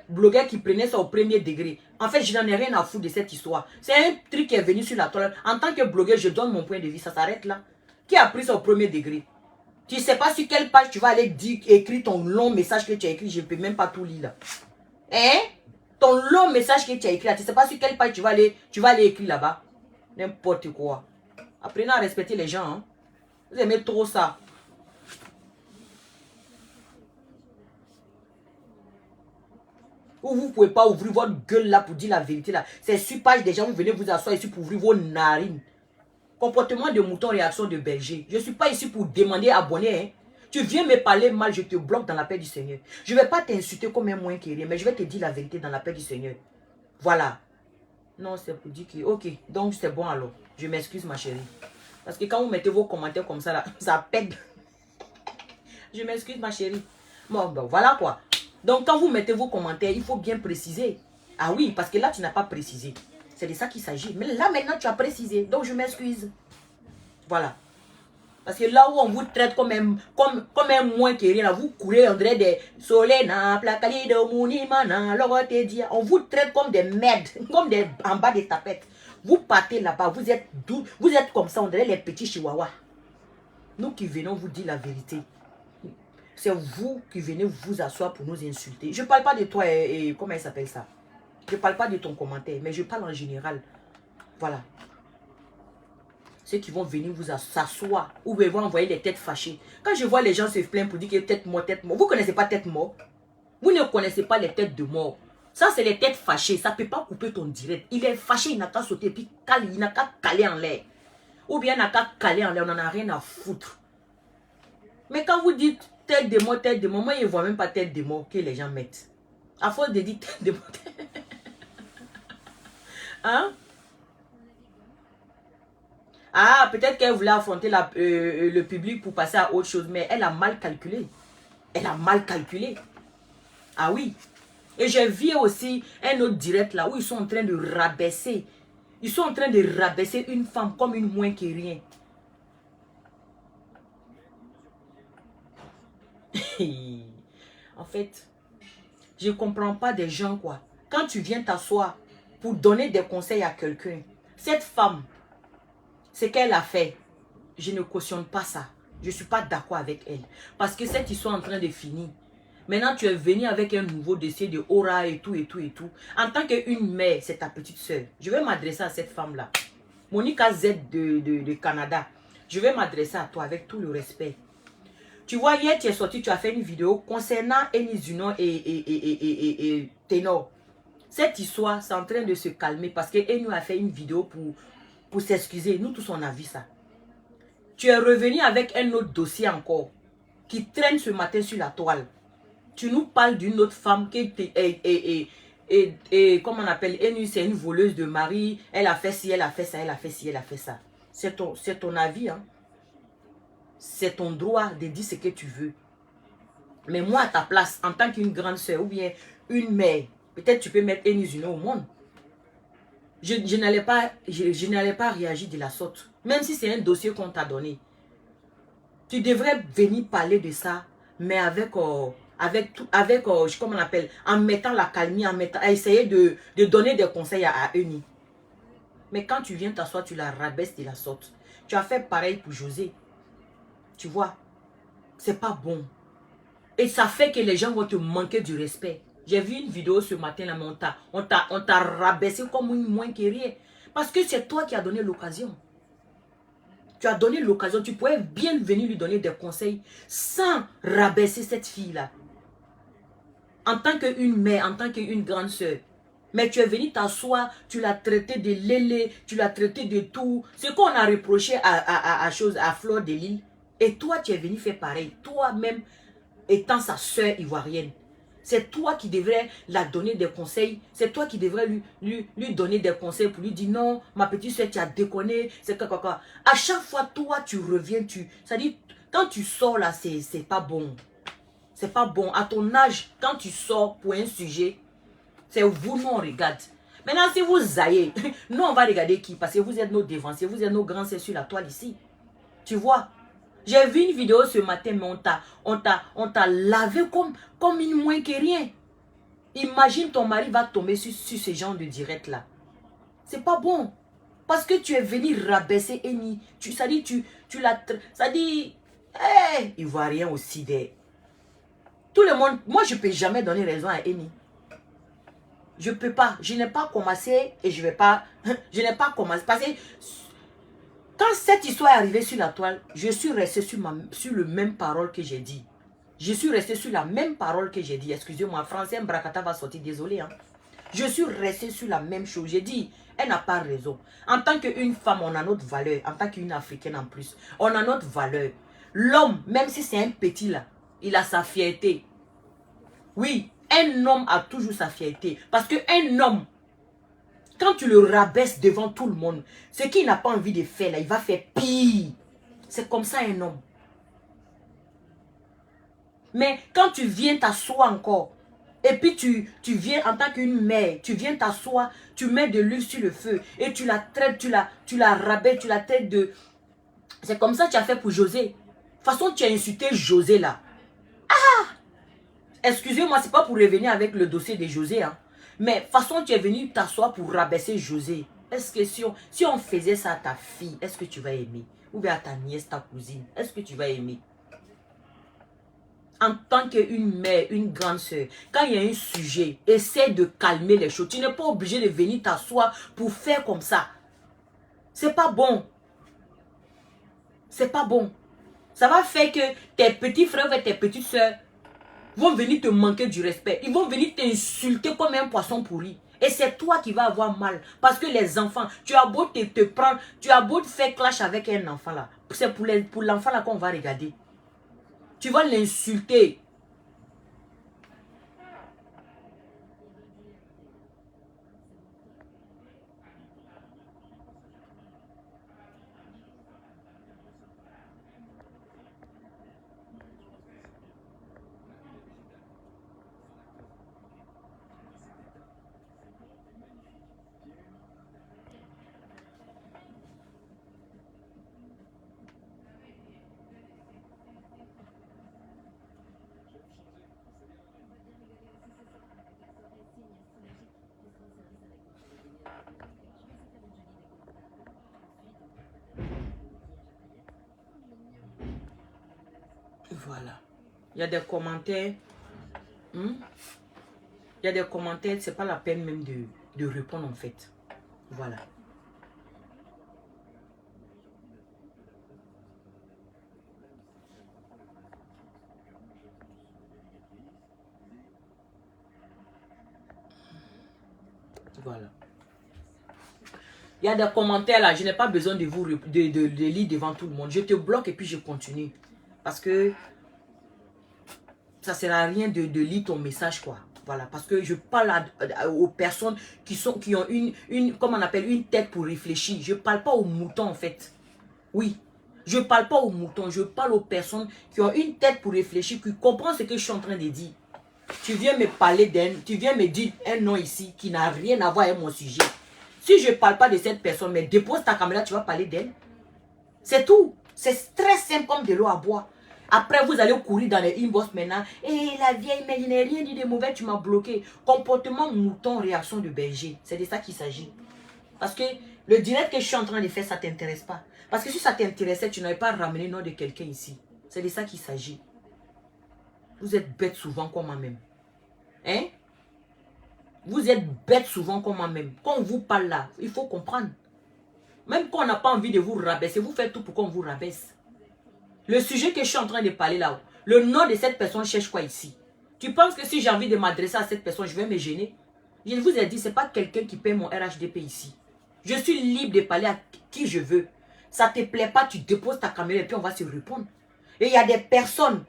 blogueurs qui prenaient ça au premier degré, en fait, je n'en ai rien à foutre de cette histoire. C'est un truc qui est venu sur la toile. En tant que blogueur, je donne mon point de vue. Ça s'arrête là. Qui a pris ça au premier degré? Tu ne sais pas sur quelle page tu vas aller écrire ton long message que tu as écrit. Je ne peux même pas tout lire là. Hein? Ton long message que tu as écrit là. Tu ne sais pas sur quelle page tu vas aller écrire là-bas. N'importe quoi. Apprenez à respecter les gens. Hein? Vous aimez trop ça. Ou vous ne pouvez pas ouvrir votre gueule là pour dire la vérité là. C'est sur page des gens, vous venez vous asseoir ici pour ouvrir vos narines. Comportement de mouton, réaction de berger. Je ne suis pas ici pour demander abonner. Hein. Tu viens me parler mal, je te bloque dans la paix du Seigneur. Je ne vais pas t'insulter comme un moins qui rien, mais je vais te dire la vérité dans la paix du Seigneur. Voilà. Non, c'est pour dire que... Ok, donc c'est bon alors. Je m'excuse ma chérie. Parce que quand vous mettez vos commentaires comme ça, là, ça pète. Je m'excuse ma chérie. Bon, ben voilà quoi. Donc quand vous mettez vos commentaires, il faut bien préciser. Ah oui, parce que là, tu n'as pas précisé. C'est de ça qu'il s'agit. Mais là, maintenant, tu as précisé. Donc, je m'excuse. Voilà. Parce que là où on vous traite comme un moins qui rien, là, vous courez, on dirait des Solena, Placali de Mounimana, Lorotedia. On vous traite comme des merdes, comme des en bas des tapettes. Vous partez là-bas, vous êtes doux, vous êtes comme ça, on dirait les petits chihuahuas. Nous qui venons vous dire la vérité. C'est vous qui venez vous asseoir pour nous insulter. Je ne parle pas de toi et comment il s'appelle ça? Je ne parle pas de ton commentaire, mais je parle en général. Voilà. Ceux qui vont venir vous s'asseoir ou vont envoyer des têtes fâchées. Quand je vois les gens se plaindre pour dire que tête mort, tête mort. Vous ne connaissez pas tête mort? Vous ne connaissez pas les têtes de mort. Ça, c'est les têtes fâchées. Ça ne peut pas couper ton direct. Il est fâché, il n'a qu'à sauter, puis il n'a qu'à caler en l'air. Ou bien il n'a qu'à caler en l'air, on n'en a rien à foutre. Mais quand vous dites tête de mort, moi, je ne vois même pas tête de mort que les gens mettent. À force de dire tête de mort. Hein? Ah, peut-être qu'elle voulait affronter le public pour passer à autre chose, mais elle a mal calculé. Elle a mal calculé. Ah oui. Et j'ai vu aussi un autre direct là où ils sont en train de rabaisser. Ils sont en train de rabaisser une femme comme une moins que rien. En fait, je ne comprends pas des gens quoi. Quand tu viens t'asseoir pour donner des conseils à quelqu'un, cette femme, ce qu'elle a fait, je ne cautionne pas ça. Je ne suis pas d'accord avec elle. Parce que cette histoire est en train de finir. Maintenant, tu es venu avec un nouveau dossier de aura et tout, et tout, et tout. En tant qu'une mère, c'est ta petite soeur. Je vais m'adresser à cette femme-là. Monica Z de Canada. Je vais m'adresser à toi avec tout le respect. Tu vois, hier, tu es sorti, tu as fait une vidéo concernant Enis Junior et Ténor. Cette histoire, c'est en train de se calmer parce que Enis a fait une vidéo pour s'excuser. Nous tous, on a vu ça. Tu es revenu avec un autre dossier encore qui traîne ce matin sur la toile. Tu nous parles d'une autre femme qui est comment on appelle, Enis, c'est une voleuse de mari. Elle a fait ci, elle a fait ça, elle a fait ci, elle a fait ça. C'est ton avis, hein. C'est ton droit de dire ce que tu veux. Mais moi, à ta place, en tant qu'une grande soeur ou bien une mère, peut-être tu peux mettre Enis Junior au monde. Je n'allais pas réagir de la sorte. Même si c'est un dossier qu'on t'a donné. Tu devrais venir parler de ça, mais comment on appelle, en mettant la calmie, à essayer de donner des conseils à Enis. Mais quand tu viens t'asseoir, tu la rabaisses de la sorte. Tu as fait pareil pour José. Tu vois, c'est pas bon. Et ça fait que les gens vont te manquer du respect. J'ai vu une vidéo ce matin, là, mais on t'a rabaissé comme une moins que rien. Parce que c'est toi qui as donné l'occasion. Tu as donné l'occasion. Tu pouvais bien venir lui donner des conseils sans rabaisser cette fille-là. En tant qu'une mère, en tant qu'une grande soeur. Mais tu es venu t'asseoir, tu l'as traité de lélé, tu l'as traité de tout. Ce qu'on a reproché à Fleur de Lille. Et toi, tu es venu faire pareil. Toi-même, étant sa soeur ivoirienne. C'est toi qui devrais la donner des conseils. C'est toi qui devrais lui donner des conseils pour lui dire non, ma petite soeur, tu as déconné. C'est quoi. À chaque fois, toi, tu reviens, c'est-à-dire, quand tu sors là, c'est pas bon. C'est pas bon. À ton âge, quand tu sors pour un sujet, c'est vous, nous, on regarde. Maintenant, si vous aillez, nous, on va regarder qui? Parce que vous êtes nos dévanciers, vous êtes nos grands, c'est sur la toile ici. Tu vois? J'ai vu une vidéo ce matin, mais on t'a lavé comme une moins que rien. Imagine ton mari va tomber sur ce genre de direct là. C'est pas bon. Parce que tu es venu rabaisser Eni. Ça dit, tu l'as... Ça dit, hey, il voit rien aussi des... Tout le monde... Moi, je ne peux jamais donner raison à Eni. Je ne peux pas. Je n'ai pas commencé et je ne vais pas... Je n'ai pas commencé. Parce que quand cette histoire est arrivée sur la toile, je suis resté sur le même parole que j'ai dit. Je suis resté sur la même parole que j'ai dit. Excusez-moi, français, Mbrakata va sortir, désolé. Hein. Je suis resté sur la même chose. J'ai dit, elle n'a pas raison. En tant qu'une femme, on a notre valeur. En tant qu'une africaine en plus, on a notre valeur. L'homme, même si c'est un petit là, il a sa fierté. Oui, un homme a toujours sa fierté. Parce qu'un homme, quand tu le rabaisses devant tout le monde, ce qu'il n'a pas envie de faire là, il va faire pire. C'est comme ça un homme. Mais quand tu viens t'asseoir encore, et puis tu viens en tant qu'une mère, tu viens t'asseoir, tu mets de l'huile sur le feu, et tu la traites, tu la rabaisses, tu la traites de... C'est comme ça que tu as fait pour José. De toute façon, tu as insulté José là. Ah! Excusez-moi, c'est pas pour revenir avec le dossier de José, hein. Mais de toute façon, tu es venu t'asseoir pour rabaisser José. Est-ce que si on faisait ça à ta fille, est-ce que tu vas aimer? Ou bien à ta nièce, ta cousine, est-ce que tu vas aimer? En tant qu'une mère, une grande soeur, quand il y a un sujet, essaie de calmer les choses. Tu n'es pas obligé de venir t'asseoir pour faire comme ça. C'est pas bon. C'est pas bon. Ça va faire que tes petits frères et tes petites soeurs vont venir te manquer du respect. Ils vont venir t'insulter comme un poisson pourri. Et c'est toi qui vas avoir mal. Parce que les enfants, tu as beau te prendre, tu as beau te faire clash avec un enfant là. C'est pour l'enfant là qu'on va regarder. Tu vas l'insulter. Voilà. Il y a des commentaires. Il y a des commentaires, c'est pas la peine même de répondre en fait. Voilà. Voilà. Il y a des commentaires là, je n'ai pas besoin de vous de lire devant tout le monde. Je te bloque et puis je continue. Parce que ça ne sert à rien de lire ton message quoi. Voilà, parce que je parle aux personnes qui ont comme on appelle, une tête pour réfléchir. Je ne parle pas aux moutons en fait. Oui, je ne parle pas aux moutons, je parle aux personnes qui ont une tête pour réfléchir, qui comprennent ce que je suis en train de dire. Tu viens me parler d'un, tu viens me dire un nom ici qui n'a rien à voir avec mon sujet. Si je ne parle pas de cette personne, mais dépose ta caméra, tu vas parler d'elle. C'est tout. C'est très simple comme de l'eau à boire. Après, vous allez courir dans les inbox maintenant. Et la vieille, mais il n'a rien dit de mauvais, tu m'as bloqué. Comportement mouton, réaction de berger. C'est de ça qu'il s'agit. Parce que le direct que je suis en train de faire, ça ne t'intéresse pas. Parce que si ça t'intéressait, tu n'avais pas ramené le nom de quelqu'un ici. C'est de ça qu'il s'agit. Vous êtes bête souvent comme moi-même. Hein? Vous êtes bête souvent comme moi-même. Quand on vous parle là, il faut comprendre. Même quand on n'a pas envie de vous rabaisser, vous faites tout pour qu'on vous rabaisse. Le sujet que je suis en train de parler là, le nom de cette personne cherche quoi ici? Tu penses que si j'ai envie de m'adresser à cette personne, je vais me gêner? Je vous ai dit, ce n'est pas quelqu'un qui paie mon RHDP ici. Je suis libre de parler à qui je veux. Ça ne te plaît pas, tu déposes ta caméra et puis on va se répondre. Et il y a des personnes,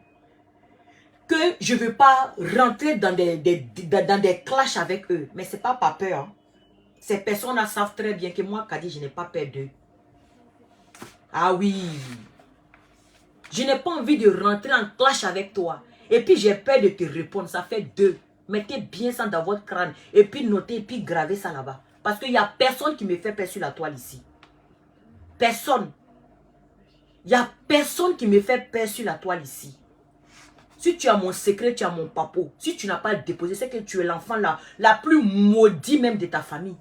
que je ne veux pas rentrer dans des clashs avec eux. Mais ce n'est pas par peur. Hein. Ces personnes-là savent très bien que moi, Kadi, je n'ai pas peur d'eux. Ah oui. Je n'ai pas envie de rentrer en clash avec toi. Et puis j'ai peur de te répondre. Ça fait 2. Mettez bien ça dans votre crâne. Et puis notez, et puis gravez ça là-bas. Parce qu'il n'y a personne qui me fait peur sur la toile ici. Personne. Il n'y a personne qui me fait peur sur la toile ici. Si tu as mon secret, tu as mon papo. Si tu n'as pas déposé, c'est que tu es l'enfant la plus maudite même de ta famille.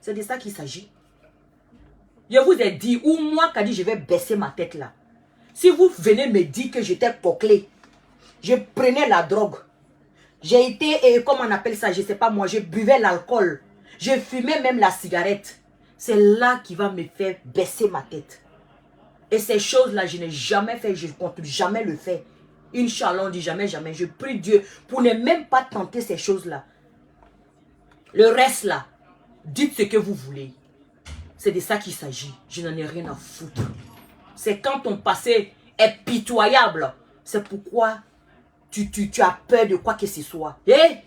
C'est de ça qu'il s'agit. Je vous ai dit, ou moi, Kadi, je vais baisser ma tête là. Si vous venez me dire que j'étais coclé, je prenais la drogue, j'ai été, comment on appelle ça, je ne sais pas moi, je buvais l'alcool, je fumais même la cigarette. C'est là qui va me faire baisser ma tête. Et ces choses-là, je n'ai jamais fait, je ne compte jamais le faire. Inch'Allah, on dit jamais, jamais. Je prie Dieu pour ne même pas tenter ces choses-là. Le reste là, dites ce que vous voulez. C'est de ça qu'il s'agit. Je n'en ai rien à foutre. C'est quand ton passé est pitoyable. C'est pourquoi tu as peur de quoi que ce soit. Eh,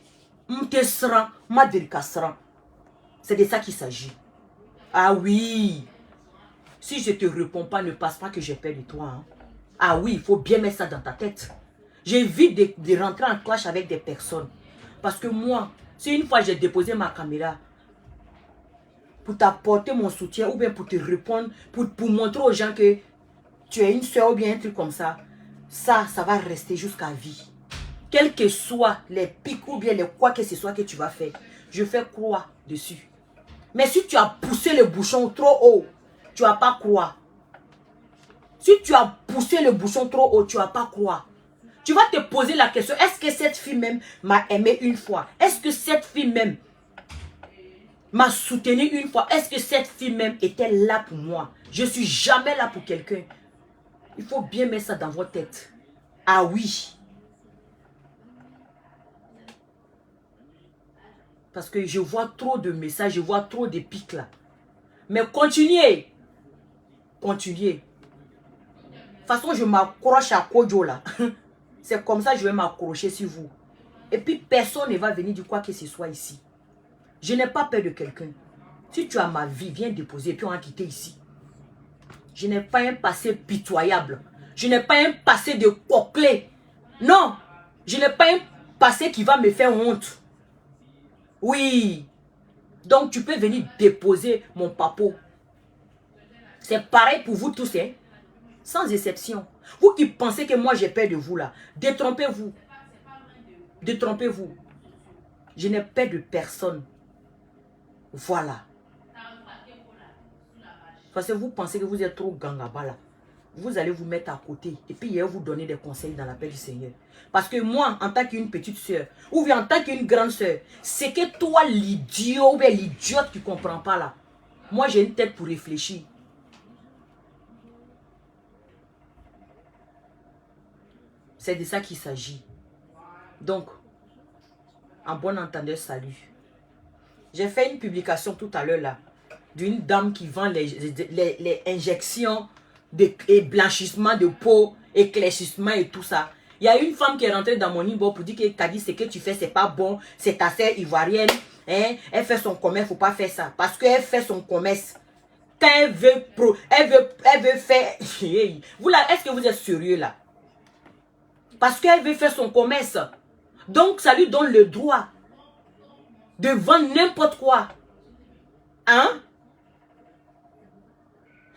c'est de ça qu'il s'agit. Ah oui. Si je ne te réponds pas, ne passe pas que j'ai peur de toi. Hein. Ah oui, il faut bien mettre ça dans ta tête. J'évite de rentrer en clash avec des personnes. Parce que moi, si une fois j'ai déposé ma caméra pour t'apporter mon soutien ou bien pour te répondre, pour montrer aux gens que tu es une soeur ou bien un truc comme ça, ça va rester jusqu'à vie. Quels que soient les pics ou bien les quoi que ce soit que tu vas faire, je fais croire dessus. Mais si tu as poussé le bouchon trop haut, tu ne vas pas croire. Si tu as poussé le bouchon trop haut, tu ne vas pas croire. Tu vas te poser la question, est-ce que cette fille même m'a aimé une fois? Est-ce que cette fille même m'a soutenu une fois? Est-ce que cette fille même était là pour moi? Je ne suis jamais là pour quelqu'un. Il faut bien mettre ça dans votre tête. Ah oui. Parce que je vois trop de messages, je vois trop de pics là. Mais continuez. Continuez. De toute façon, je m'accroche à Kojo là. C'est comme ça que je vais m'accrocher sur vous. Et puis, personne ne va venir du quoi que ce soit ici. Je n'ai pas peur de quelqu'un. Si tu as ma vie, viens déposer et puis on va quitter ici. Je n'ai pas un passé pitoyable. Je n'ai pas un passé de coclé. Non. Je n'ai pas un passé qui va me faire honte. Oui. Donc, tu peux venir déposer mon papo. C'est pareil pour vous tous, hein. Sans exception. Vous qui pensez que moi j'ai peur de vous là, détrompez-vous. Détrompez-vous. Je n'ai peur de personne. Voilà. Parce que vous pensez que vous êtes trop gangaba là. Vous allez vous mettre à côté et puis il va vous donner des conseils dans la paix du Seigneur. Parce que moi, en tant qu'une petite soeur, ou bien en tant qu'une grande soeur, c'est que toi l'idiot ou bien l'idiote qui ne comprend pas là. Moi j'ai une tête pour réfléchir. C'est de ça qu'il s'agit. Donc, en bon entendeur, salut. J'ai fait une publication tout à l'heure là, d'une dame qui vend les injections et blanchissement de peau, éclaircissement et tout ça. Il y a une femme qui est rentrée dans mon inbox pour dire que Kadi, ce que tu fais, c'est pas bon, c'est ta sœur ivoirienne. Hein? Elle fait son commerce, il ne faut pas faire ça. Parce qu'elle fait son commerce. Quand elle veut faire... Vous là, est-ce que vous êtes sérieux là? Parce qu'elle veut faire son commerce. Donc, ça lui donne le droit de vendre n'importe quoi. Hein?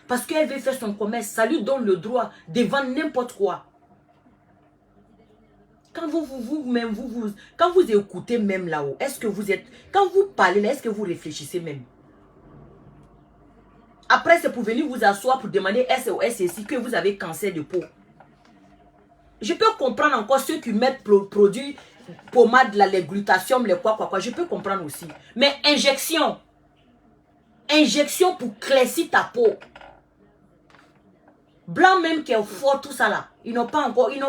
Parce qu'elle veut faire son commerce, ça lui donne le droit de vendre n'importe quoi. Quand quand vous écoutez même là-haut, est-ce que vous êtes... Quand vous parlez là, est-ce que vous réfléchissez même? Après, c'est pour venir vous asseoir pour demander SOS ici que vous avez cancer de peau. Je peux comprendre encore ceux qui mettent produits, pommade, les glutations, les quoi. Je peux comprendre aussi. Mais injection. Injection pour claircir ta peau. Blanc même qui est fort, tout ça là. Ils n'ont pas encore, ils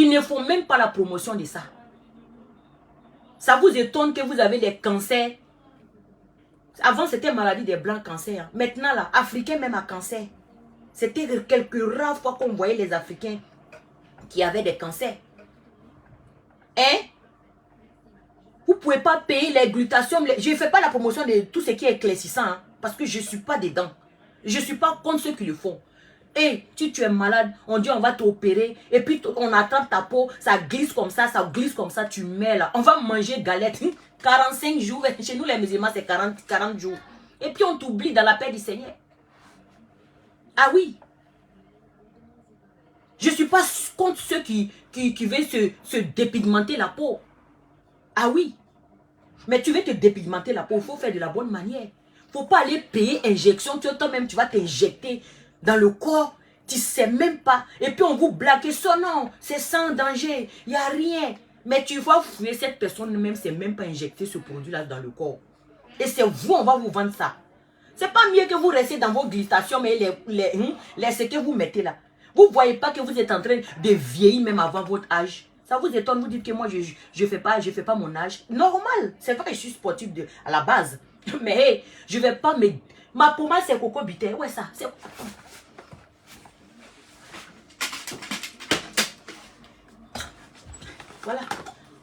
ne font même pas la promotion de ça. Ça vous étonne que vous avez des cancers. Avant, c'était maladie des blancs cancer. Hein. Maintenant, là, Africains même à cancer. C'était quelques rares fois qu'on voyait les Africains qui avaient des cancers. Hein? Vous ne pouvez pas payer les glutations. Je ne fais pas la promotion de tout ce qui est éclaircissant. Hein, parce que je ne suis pas dedans. Je ne suis pas contre ceux qui le font. Et si tu es malade, on dit on va t'opérer. Et puis on attend ta peau. Ça glisse comme ça, tu mets là. On va manger galette. 45 jours. Chez nous les musulmans c'est 40 jours. Et puis on t'oublie dans la paix du Seigneur. Ah oui. Je ne suis pas contre ceux qui veulent se dépigmenter la peau. Ah oui. Mais tu veux te dépigmenter la peau, il faut faire de la bonne manière. Il ne faut pas aller payer injection. Toi-même, tu vas t'injecter dans le corps. Tu ne sais même pas. Et puis on vous blague ça, non. C'est sans danger. Il n'y a rien. Mais tu vas fouiller cette personne même, c'est même pas injecter ce produit-là dans le corps. Et c'est vous, on va vous vendre ça. C'est pas mieux que vous restez dans vos glytations, mais ce que vous mettez là. Vous ne voyez pas que vous êtes en train de vieillir même avant votre âge. Ça vous étonne, vous dites que moi, je fais pas mon âge. Normal, c'est vrai que je suis sportive à la base. Mais hey, je vais pas me... Ma pommade, c'est Coco Butter. Ouais, ça. Voilà.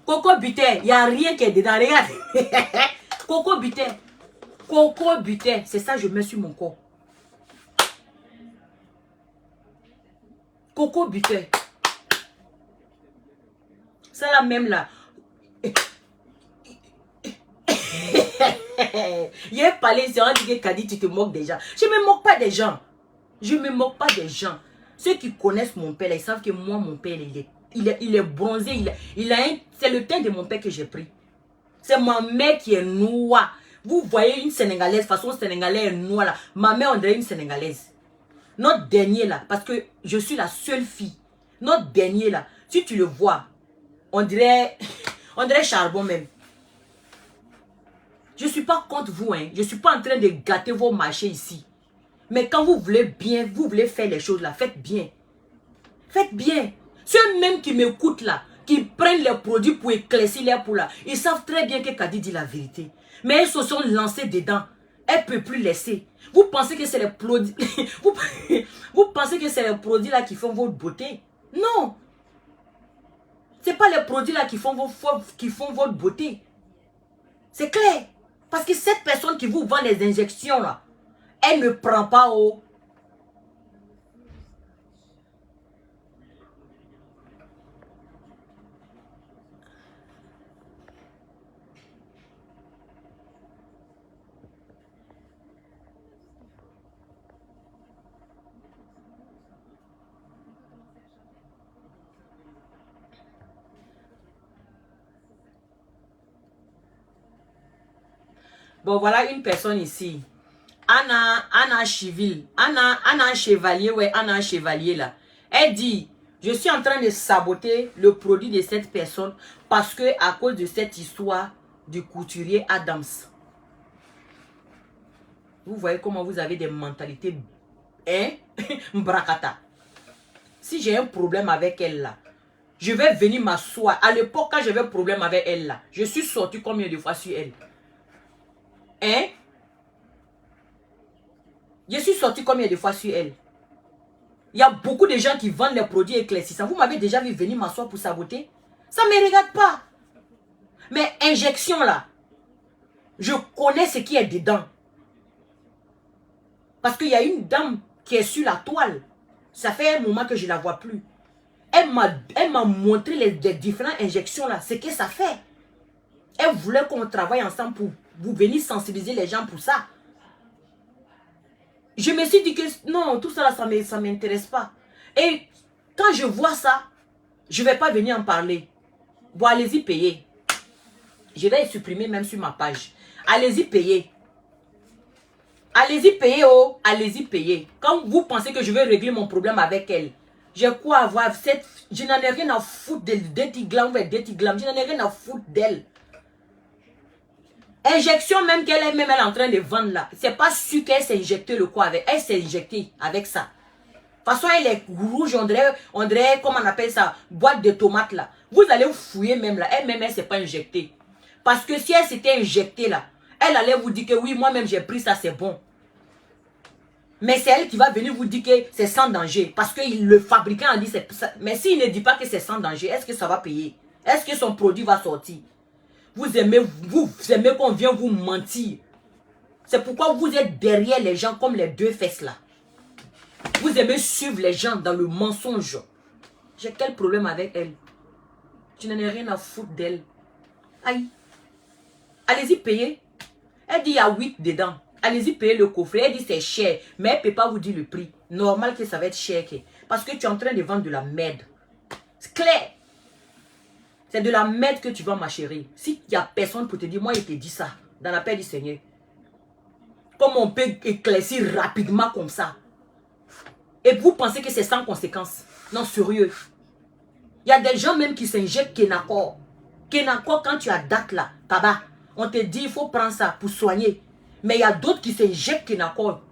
Coco Butter, il n'y a rien qui est dedans. Regarde. Coco Butter. Coco Butter. C'est ça, je mets sur mon corps. Coco Butter. Ça là même là. Hier parlé, c'est un dit que dit tu te moques des gens. Je ne me moque pas des gens. Je ne me moque pas des gens. Ceux qui connaissent mon père, ils savent que moi, mon père, il est bronzé. C'est le teint de mon père que j'ai pris. C'est ma mère qui est noire. Vous voyez une Sénégalaise, façon Sénégalaise est noire là. Ma mère, on dirait une Sénégalaise. Notre dernier là, parce que je suis la seule fille. Notre dernier là, si tu le vois, on dirait charbon même. Je ne suis pas contre vous, hein. Je ne suis pas en train de gâter vos marchés ici. Mais quand vous voulez bien, vous voulez faire les choses là, faites bien. Faites bien. Ceux même qui m'écoutent là, qui prennent les produits pour éclaircir leur peau là, ils savent très bien que Kadi dit la vérité. Mais elles se sont lancées dedans. Elle ne peut plus laisser. Vous pensez que c'est les produits... vous pensez que c'est les produits là qui font votre beauté? Non. Ce n'est pas les produits là qui font votre beauté. C'est clair. Parce que cette personne qui vous vend les injections là, elle ne prend pas au... Bon, voilà une personne ici. Anna Chevalier, ouais, Anna Chevalier là. Elle dit, je suis en train de saboter le produit de cette personne parce que à cause de cette histoire du couturier Adams. Vous voyez comment vous avez des mentalités, hein? Mbrakata. Si j'ai un problème avec elle là, je vais venir m'asseoir. À l'époque, quand j'avais un problème avec elle là, je suis sorti combien de fois sur elle? Hein? Je suis sorti combien de fois sur elle? Il y a beaucoup de gens qui vendent les produits éclaircissants. Vous m'avez déjà vu venir m'asseoir pour saboter? Ça ne me regarde pas. Mais injection là, je connais ce qui est dedans. Parce qu'il y a une dame qui est sur la toile. Ça fait un moment que je ne la vois plus. Elle m'a montré les différentes injections là, ce que ça fait. Elle voulait qu'on travaille ensemble pour vous venir sensibiliser les gens pour ça. Je me suis dit que non, tout ça là, ça ne m'intéresse pas. Et quand je vois ça, je ne vais pas venir en parler. Bon, allez-y payer. Je vais supprimer même sur ma page. Allez-y payer. Allez-y payer, oh. Allez-y payer. Quand vous pensez que je vais régler mon problème avec elle, j'ai quoi avoir cette... Je n'en ai rien à foutre de Dirty Glam ou Dirty Glam. Je n'en ai rien à foutre d'elle. Injection même qu'elle est en train de vendre là. C'est pas sûr qu'elle s'est injecté le quoi avec. Elle s'est injectée avec ça. De toute façon, elle est rouge, on dirait, comment on appelle ça, boîte de tomates là. Vous allez vous fouiller même là. Elle-même, elle ne s'est pas injectée. Parce que si elle s'était injectée là, elle allait vous dire que oui, moi-même j'ai pris ça, c'est bon. Mais c'est elle qui va venir vous dire que c'est sans danger. Parce que le fabricant a dit c'est ça. Mais s'il ne dit pas que c'est sans danger, est-ce que ça va payer? Est-ce que son produit va sortir? Vous aimez qu'on vienne vous mentir. C'est pourquoi vous êtes derrière les gens comme les deux fesses là. Vous aimez suivre les gens dans le mensonge. J'ai quel problème avec elle? Je n'en ai rien à foutre d'elle. Aïe. Allez-y payer. Elle dit il y a 8 dedans. Allez-y payer le coffret. Elle dit c'est cher. Mais elle ne peut pas vous dire le prix. Normal que ça va être cher. Parce que tu es en train de vendre de la merde. C'est clair. C'est de la merde que tu vends, ma chérie. S'il n'y a personne pour te dire, moi je te dis ça. Dans la paix du Seigneur. Comment on peut éclaircir rapidement comme ça? Et vous pensez que c'est sans conséquence? Non, sérieux. Il y a des gens même qui s'injectent Kenacor. Kenacor, quand tu as date là, Baba, on te dit il faut prendre ça pour soigner. Mais il y a d'autres qui s'injectent Kenacor.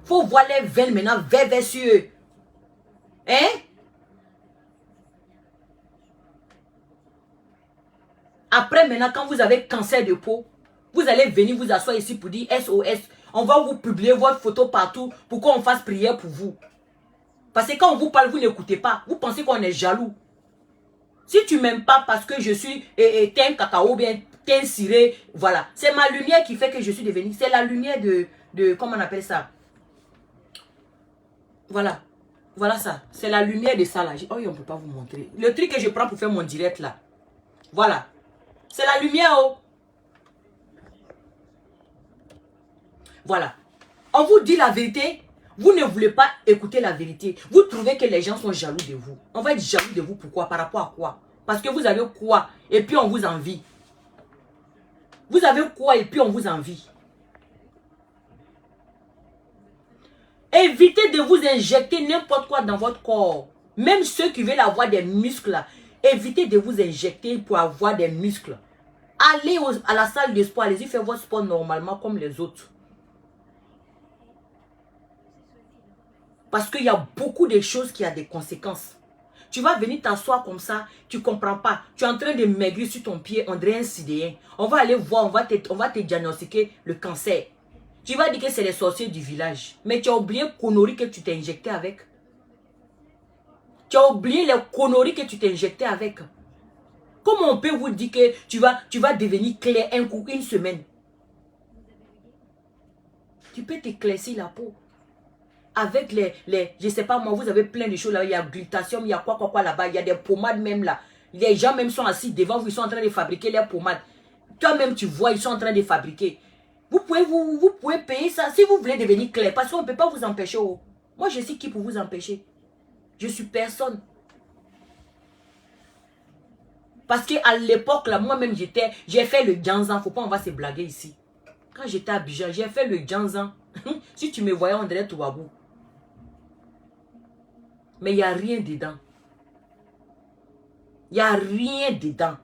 Il faut voir les veines maintenant vers sur eux. Hein? Après maintenant, quand vous avez cancer de peau, vous allez venir vous asseoir ici pour dire SOS. On va vous publier votre photo partout pour qu'on fasse prière pour vous. Parce que quand on vous parle, vous n'écoutez pas. Vous pensez qu'on est jaloux. Si tu ne m'aimes pas parce que je suis un cacao, bien un ciré, voilà. C'est ma lumière qui fait que je suis devenue. C'est la lumière de comment on appelle ça? Voilà. Voilà ça. C'est la lumière de ça là. Oh, on ne peut pas vous montrer. Le truc que je prends pour faire mon direct là. Voilà. C'est la lumière, oh. Voilà. On vous dit la vérité. Vous ne voulez pas écouter la vérité. Vous trouvez que les gens sont jaloux de vous. On va être jaloux de vous. Pourquoi? Par rapport à quoi? Parce que vous avez quoi? Et puis on vous envie. Vous avez quoi? Et puis on vous envie. Évitez de vous injecter n'importe quoi dans votre corps. Même ceux qui veulent avoir des muscles là. Évitez de vous injecter pour avoir des muscles. Allez à la salle de sport. Allez-y faire votre sport normalement comme les autres. Parce qu'il y a beaucoup de choses qui ont des conséquences. Tu vas venir t'asseoir comme ça, tu ne comprends pas. Tu es en train de maigrir sur ton pied, on dirait un sidéen. On va aller voir, on va te diagnostiquer le cancer. Tu vas dire que c'est les sorciers du village. Mais tu as oublié les conneries que tu t'es injecté avec. Tu as oublié les conneries que tu t'es injecté avec. Comment on peut vous dire que tu vas devenir clair un coup, une semaine? Tu peux t'éclaircir la peau. Avec je sais pas moi, vous avez plein de choses là, il y a glutathium, il y a quoi là-bas, il y a des pommades même là. Les gens même sont assis devant vous, ils sont en train de fabriquer leurs pommades. Toi-même tu vois, ils sont en train de fabriquer. Vous pouvez payer ça si vous voulez devenir clair, parce qu'on ne peut pas vous empêcher. Oh. Moi je suis qui pour vous empêcher? Je suis personne. Parce qu'à l'époque là, moi-même j'ai fait le Djanzan, faut pas on va se blaguer ici. Quand j'étais à Abidjan, j'ai fait le Djanzan. Si tu me voyais, on dirait Toubabou. Mais il n'y a rien dedans. Il n'y a rien dedans.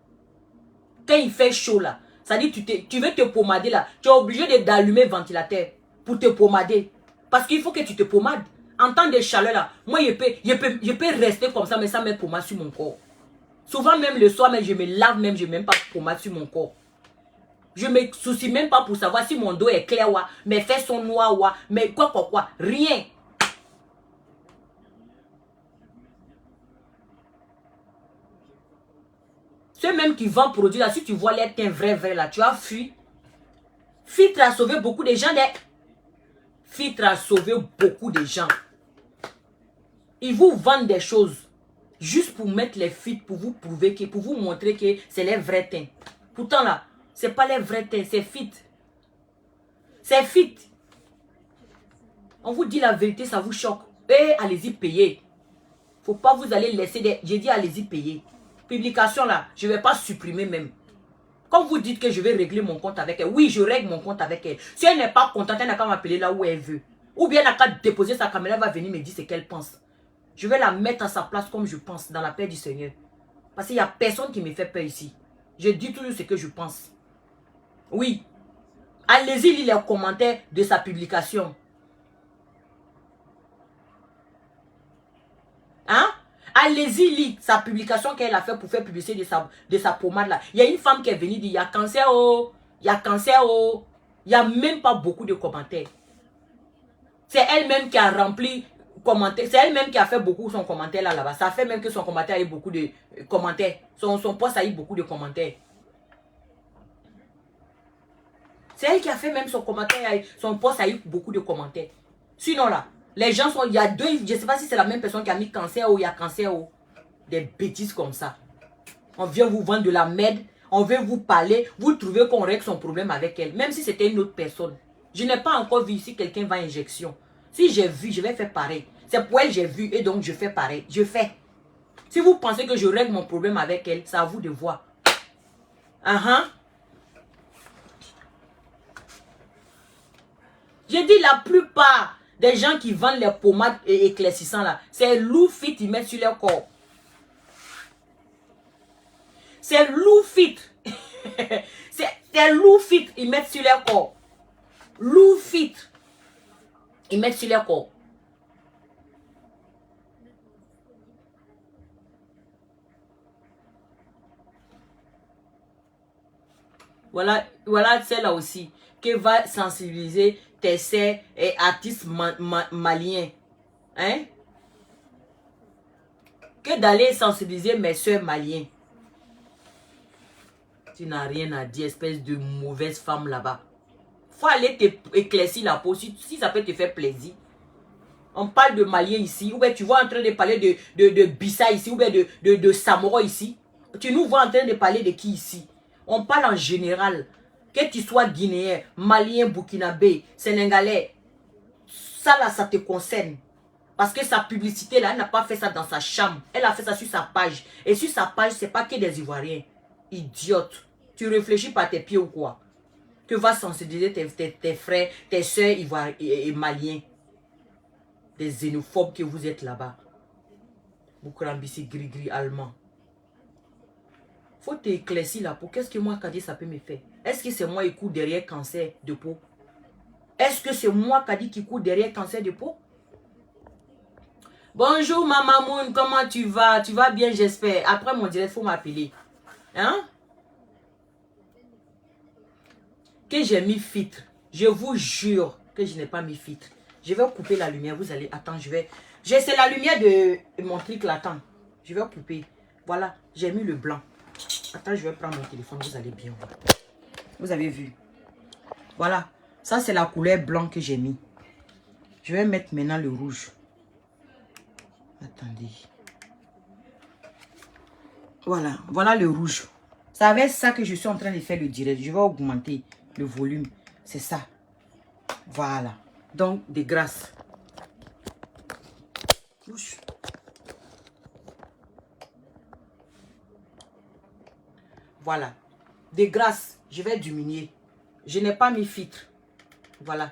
Quand il fait chaud là, ça dit tu veux te pommader là, tu es obligé d'allumer le ventilateur pour te pommader. Parce qu'il faut que tu te pommades. En temps de chaleur là, moi je peux rester comme ça, mais ça met pommade sur mon corps. Souvent même le soir, mais je me lave même, je ne mets même pas pommade sur mon corps. Je ne me soucie même pas pour savoir si mon dos est clair ou mes fesses sont noires ou mais quoi, rien. Ceux même qui vendent produits là, si tu vois les teints vrai là, tu as fui. Filtre a sauvé beaucoup de gens. Filtre a sauvé beaucoup de gens. Ils vous vendent des choses juste pour mettre les filtres, pour vous prouver que, pour vous montrer que c'est les vrais teints. Pourtant là, c'est pas les vrais teints, c'est filtre. C'est filtre. On vous dit la vérité, ça vous choque. Eh, allez-y payer. Faut pas vous aller laisser des... J'ai dit allez-y payer. Publication là, je ne vais pas supprimer même. Quand vous dites que je vais régler mon compte avec elle, oui, je règle mon compte avec elle. Si elle n'est pas contente, elle n'a qu'à m'appeler là où elle veut. Ou bien elle n'a qu'à déposer sa caméra, elle va venir me dire ce qu'elle pense. Je vais la mettre à sa place comme je pense, dans la paix du Seigneur. Parce qu'il n'y a personne qui me fait peur ici. Je dis toujours ce que je pense. Oui. Allez-y lire les commentaires de sa publication. Hein? Allez-y lire sa publication qu'elle a fait pour faire publicité de sa pommade là. Il y a une femme qui est venue dire, il y a cancer, oh. Il y a cancer, oh. Il n'y a même pas beaucoup de commentaires. C'est elle-même qui a rempli commentaires. C'est elle-même qui a fait beaucoup son commentaire là-bas. Ça fait même que son commentaire a eu beaucoup de commentaires. Son post a eu beaucoup de commentaires. C'est elle qui a fait même son commentaire. Son post a eu beaucoup de commentaires. Sinon là, les gens sont... Il y a deux... Je ne sais pas si c'est la même personne qui a mis cancer ou il y a cancer ou... Des bêtises comme ça. On vient vous vendre de la merde. On veut vous parler. Vous trouvez qu'on règle son problème avec elle. Même si c'était une autre personne. Je n'ai pas encore vu si quelqu'un va à injection. Si j'ai vu, je vais faire pareil. C'est pour elle que j'ai vu et donc je fais pareil. Je fais. Si vous pensez que je règle mon problème avec elle, c'est à vous de voir. J'ai dit la plupart des gens qui vendent les pommades et éclaircissants là, c'est Lou Fit, ils mettent sur leur corps. C'est Lou Fit. C'est Lou Fit, ils mettent sur leur corps. Lou Fit, ils mettent sur leur corps. Voilà celle-là aussi, qui va sensibiliser tes sœurs et artistes maliens. Hein? Que d'aller sensibiliser mes soeurs maliens. Tu n'as rien à dire, espèce de mauvaise femme là-bas. Faut aller t'éclaircir la peau si ça peut te faire plaisir. On parle de Maliens ici, ou bien tu vois en train de parler de Bissa ici, ou bien de Samoro ici. Tu nous vois en train de parler de qui ici? On parle en général. Que tu sois guinéen, malien, burkinabé, sénégalais. Ça là, ça te concerne. Parce que sa publicité là, elle n'a pas fait ça dans sa chambre. Elle a fait ça sur sa page. Et sur sa page, c'est pas que des Ivoiriens. Idiote. Tu réfléchis par tes pieds ou quoi? Tu vas sensibiliser tes frères, tes soeurs ivoiriens et maliens. Des xénophobes que vous êtes là-bas. Boukrambisi gris-gris allemand. Faut t'éclaircir la peau. Qu'est-ce que moi, Kadi, ça peut me faire? Est-ce que c'est moi qui cours derrière cancer de peau? Est-ce que c'est moi, Kadi, qui cours derrière cancer de peau? Bonjour, Maman Moon, comment tu vas? Tu vas bien, j'espère. Après mon direct, il faut m'appeler. Hein? Que j'ai mis filtre. Je vous jure que je n'ai pas mis filtre. Je vais couper la lumière. Vous allez... Attends, je vais... C'est la lumière de mon truc là. Attends. Je vais couper. Voilà. J'ai mis le blanc. Attends, je vais prendre mon téléphone. Vous allez bien voir. Vous avez vu. Voilà. Ça, c'est la couleur blanc que j'ai mis. Je vais mettre maintenant le rouge. Attendez. Voilà. Voilà le rouge. C'est avec ça que je suis en train de faire le direct. Je vais augmenter le volume. C'est ça. Voilà. Donc, de grâce. Bouche. Voilà. De grâce, je vais diminuer. Je n'ai pas mis filtre. Voilà.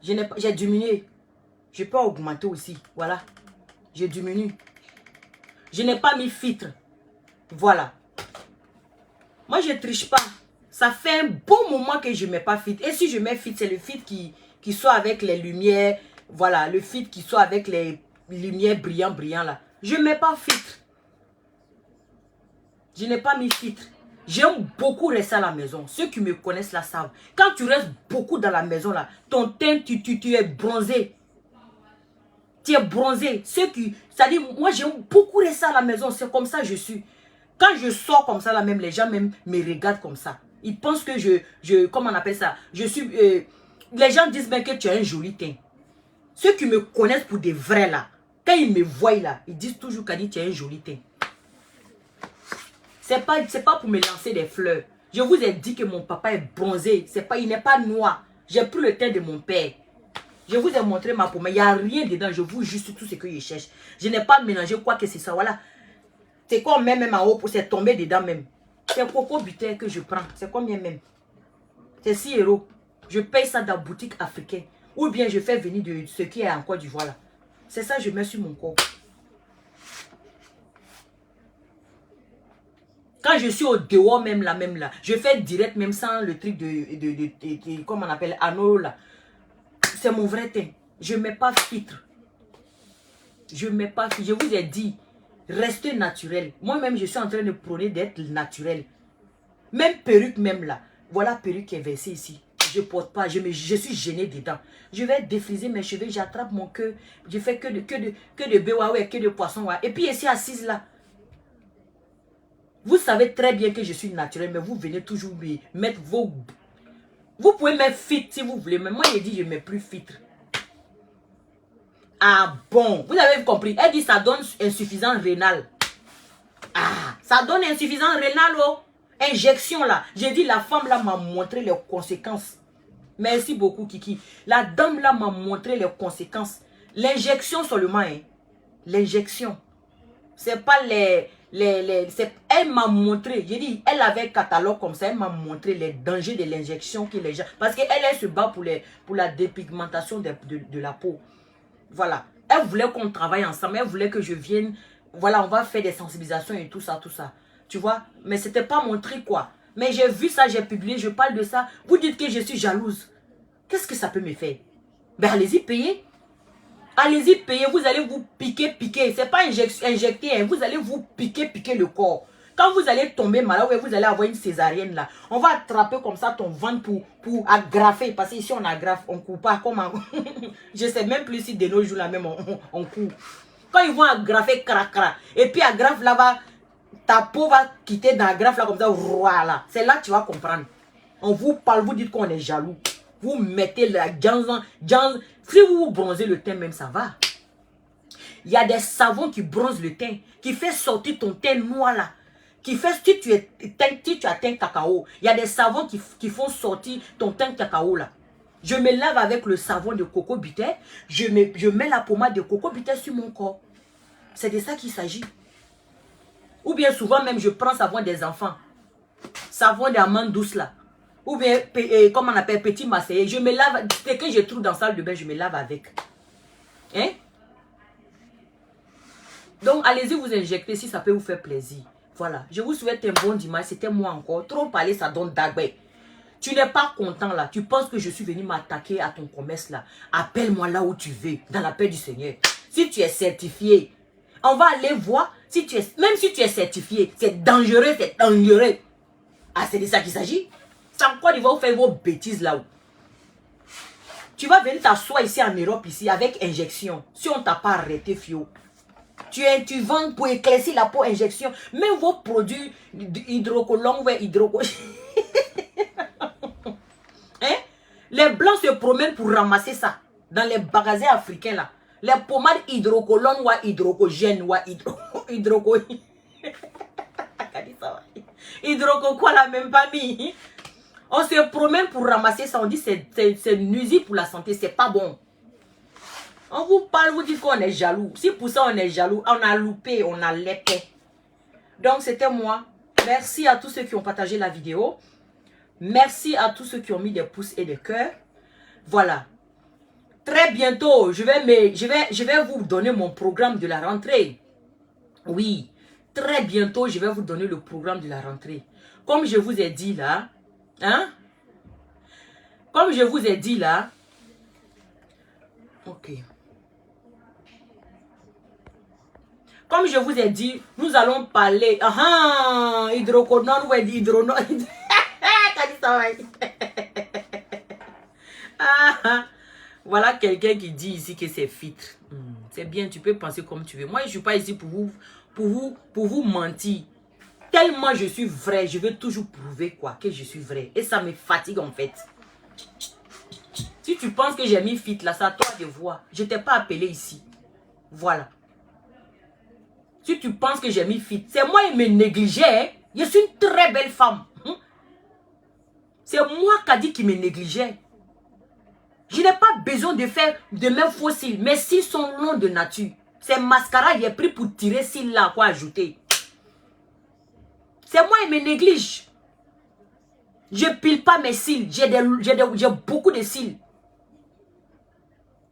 J'ai diminué. Je peux augmenter aussi. Voilà. Je diminue. Je n'ai pas mis filtre. Voilà. Moi, je ne triche pas. Ça fait un bon moment que je ne mets pas filtre. Et si je mets filtre, c'est le filtre qui soit avec les lumières. Voilà, le filtre qui soit avec les lumières brillantes là. Je ne mets pas filtre. Je n'ai pas mis filtre. J'aime beaucoup rester à la maison. Ceux qui me connaissent là savent. Quand tu restes beaucoup dans la maison là, ton teint, tu es bronzé. Tu es bronzé. C'est-à-dire, moi j'aime beaucoup rester à la maison. C'est comme ça que je suis. Quand je sors comme ça là, même les gens même me regardent comme ça. Ils pensent que comment on appelle ça? Je suis... les gens disent même que tu as un joli teint. Ceux qui me connaissent pour des vrais là, quand ils me voient là, ils disent toujours qu'Adi, tu as un joli teint. C'est pas pour me lancer des fleurs. Je vous ai dit que mon papa est bronzé. Il n'est pas noir. J'ai pris le teint de mon père. Je vous ai montré ma pommade. Il n'y a rien dedans. Je vous juste tout ce que je cherche. Je n'ai pas mélangé quoi que c'est ça. Voilà. C'est quoi même en haut pour c'est tombé dedans même. C'est coco butin que je prends. C'est combien même? C'est 6 €. Je paye ça dans la boutique africaine. Ou bien je fais venir de ce qui est en Côte d'Ivoire là. C'est ça que je mets sur mon corps. Quand je suis au dehors même là, je fais direct même sans le truc de comment on appelle, anneau là. C'est mon vrai teint. Je ne mets pas filtre. Je ne mets pas filtre. Je vous ai dit, restez naturel. Moi-même, je suis en train de prôner d'être naturel. Même perruque même là. Voilà perruque qui est versée ici. je porte pas, je suis gênée dedans. Je vais défriser mes cheveux, j'attrape mon queue, je fais que de béwa, ouais, que de poisson. Ouais. Et puis ici assise là. Vous savez très bien que je suis naturelle, mais vous venez toujours me mettre vos... Vous pouvez mettre fit si vous voulez, mais moi je dis je ne mets plus filtre. Ah bon, vous avez compris. Elle dit ça donne insuffisance rénale. Ah, ça donne insuffisance rénale, oh. Injection là. J'ai dit la femme là m'a montré les conséquences. Merci beaucoup Kiki. La dame là m'a montré les conséquences. L'injection seulement, hein. L'injection. C'est pas elle m'a montré, j'ai dit, elle avait un catalogue comme ça, elle m'a montré les dangers de l'injection que les gens... Parce qu'elle se bat pour la dépigmentation de la peau. Voilà. Elle voulait qu'on travaille ensemble, elle voulait que je vienne... Voilà, on va faire des sensibilisations et tout ça, tout ça. Tu vois? Mais c'était pas mon truc, quoi. Mais j'ai vu ça, j'ai publié, je parle de ça. Vous dites que je suis jalouse. Qu'est-ce que ça peut me faire? Ben allez-y, payez. Allez-y, payez, vous allez vous piquer. C'est pas injecter, hein. Vous allez vous piquer le corps. Quand vous allez tomber malade, ouais, vous allez avoir une césarienne là. On va attraper comme ça ton ventre pour agrafer. Parce qu'ici on agrafe, on ne coupe pas. Comment? Je ne sais même plus si de nos jours là même on coupe. Quand ils vont agrafer, cracra. Et puis agrafe là-bas, ta peau va quitter dans l'agrafe là comme ça. Voilà. C'est là que tu vas comprendre. On vous parle, vous dites qu'on est jaloux. Vous mettez la jansan. Si vous vous bronzez le teint même, ça va. Il y a des savons qui bronzent le teint, qui fait sortir ton teint noir là. Qui fait, si tu as teint cacao, il y a des savons qui font sortir ton teint cacao là. Je me lave avec le savon de coco butter. Je mets la pommade de coco butter sur mon corps. C'est de ça qu'il s'agit. Ou bien souvent même, je prends savon des enfants. Savon d'amande douce là. Ou bien, comme on appelle, petit marseillais. Je me lave, c'est que je trouve dans la salle de bain, je me lave avec. Hein? Donc, allez-y vous injecter si ça peut vous faire plaisir. Voilà. Je vous souhaite un bon dimanche. C'était moi encore. Trop parler, ça donne dagbe. Tu n'es pas content là. Tu penses que je suis venu m'attaquer à ton commerce là. Appelle-moi là où tu veux, dans la paix du Seigneur. Si tu es certifié, on va aller voir. Même si tu es certifié, c'est dangereux, c'est dangereux. Ah, c'est de ça qu'il s'agit. C'est encore de vous faire vos bêtises là-haut. Tu vas venir t'asseoir ici en Europe, ici, avec injection. Si on ne t'a pas arrêté, fio. Tu vends pour éclaircir la peau, injection. Même vos produits hydrocolons, ouais, hein? Les blancs se promènent pour ramasser ça. Dans les magasins africains là. Les pommades hydrocolons, ouais, hydrocogènes, ouais, hydroco. Hydroco quoi là, même pas mis. On se promène pour ramasser ça. On dit c'est nuisible pour la santé. C'est pas bon. On vous parle, vous dites qu'on est jaloux. Si pour ça on est jaloux, on a loupé, on a lépé. Donc c'était moi. Merci à tous ceux qui ont partagé la vidéo. Merci à tous ceux qui ont mis des pouces et des cœurs. Voilà. Très bientôt, je vais vous donner mon programme de la rentrée. Oui. Très bientôt, je vais vous donner le programme de la rentrée. Comme je vous ai dit là. Hein? Comme je vous ai dit là. Ok. Comme je vous ai dit, nous allons parler. Hydroconone ou hydronone. Voilà quelqu'un qui dit ici que c'est filtre. C'est bien, tu peux penser comme tu veux. Moi, je ne suis pas ici pour vous mentir. Tellement je suis vrai, je veux toujours prouver quoi, que je suis vrai. Et ça me fatigue en fait. Si tu penses que j'ai mis fit là, c'est à toi de voir. Je ne t'ai pas appelé ici. Voilà. Si tu penses que j'ai mis fit, c'est moi qui me négligeait. Je suis une très belle femme. C'est moi qui a dit qu'il me négligeait. Je n'ai pas besoin de faire de mes faux cils. Mes cils sont longs de nature. C'est mascara, j'ai pris pour tirer cils là, quoi ajouter. C'est moi qui me néglige. Je pile pas mes cils. J'ai beaucoup de cils.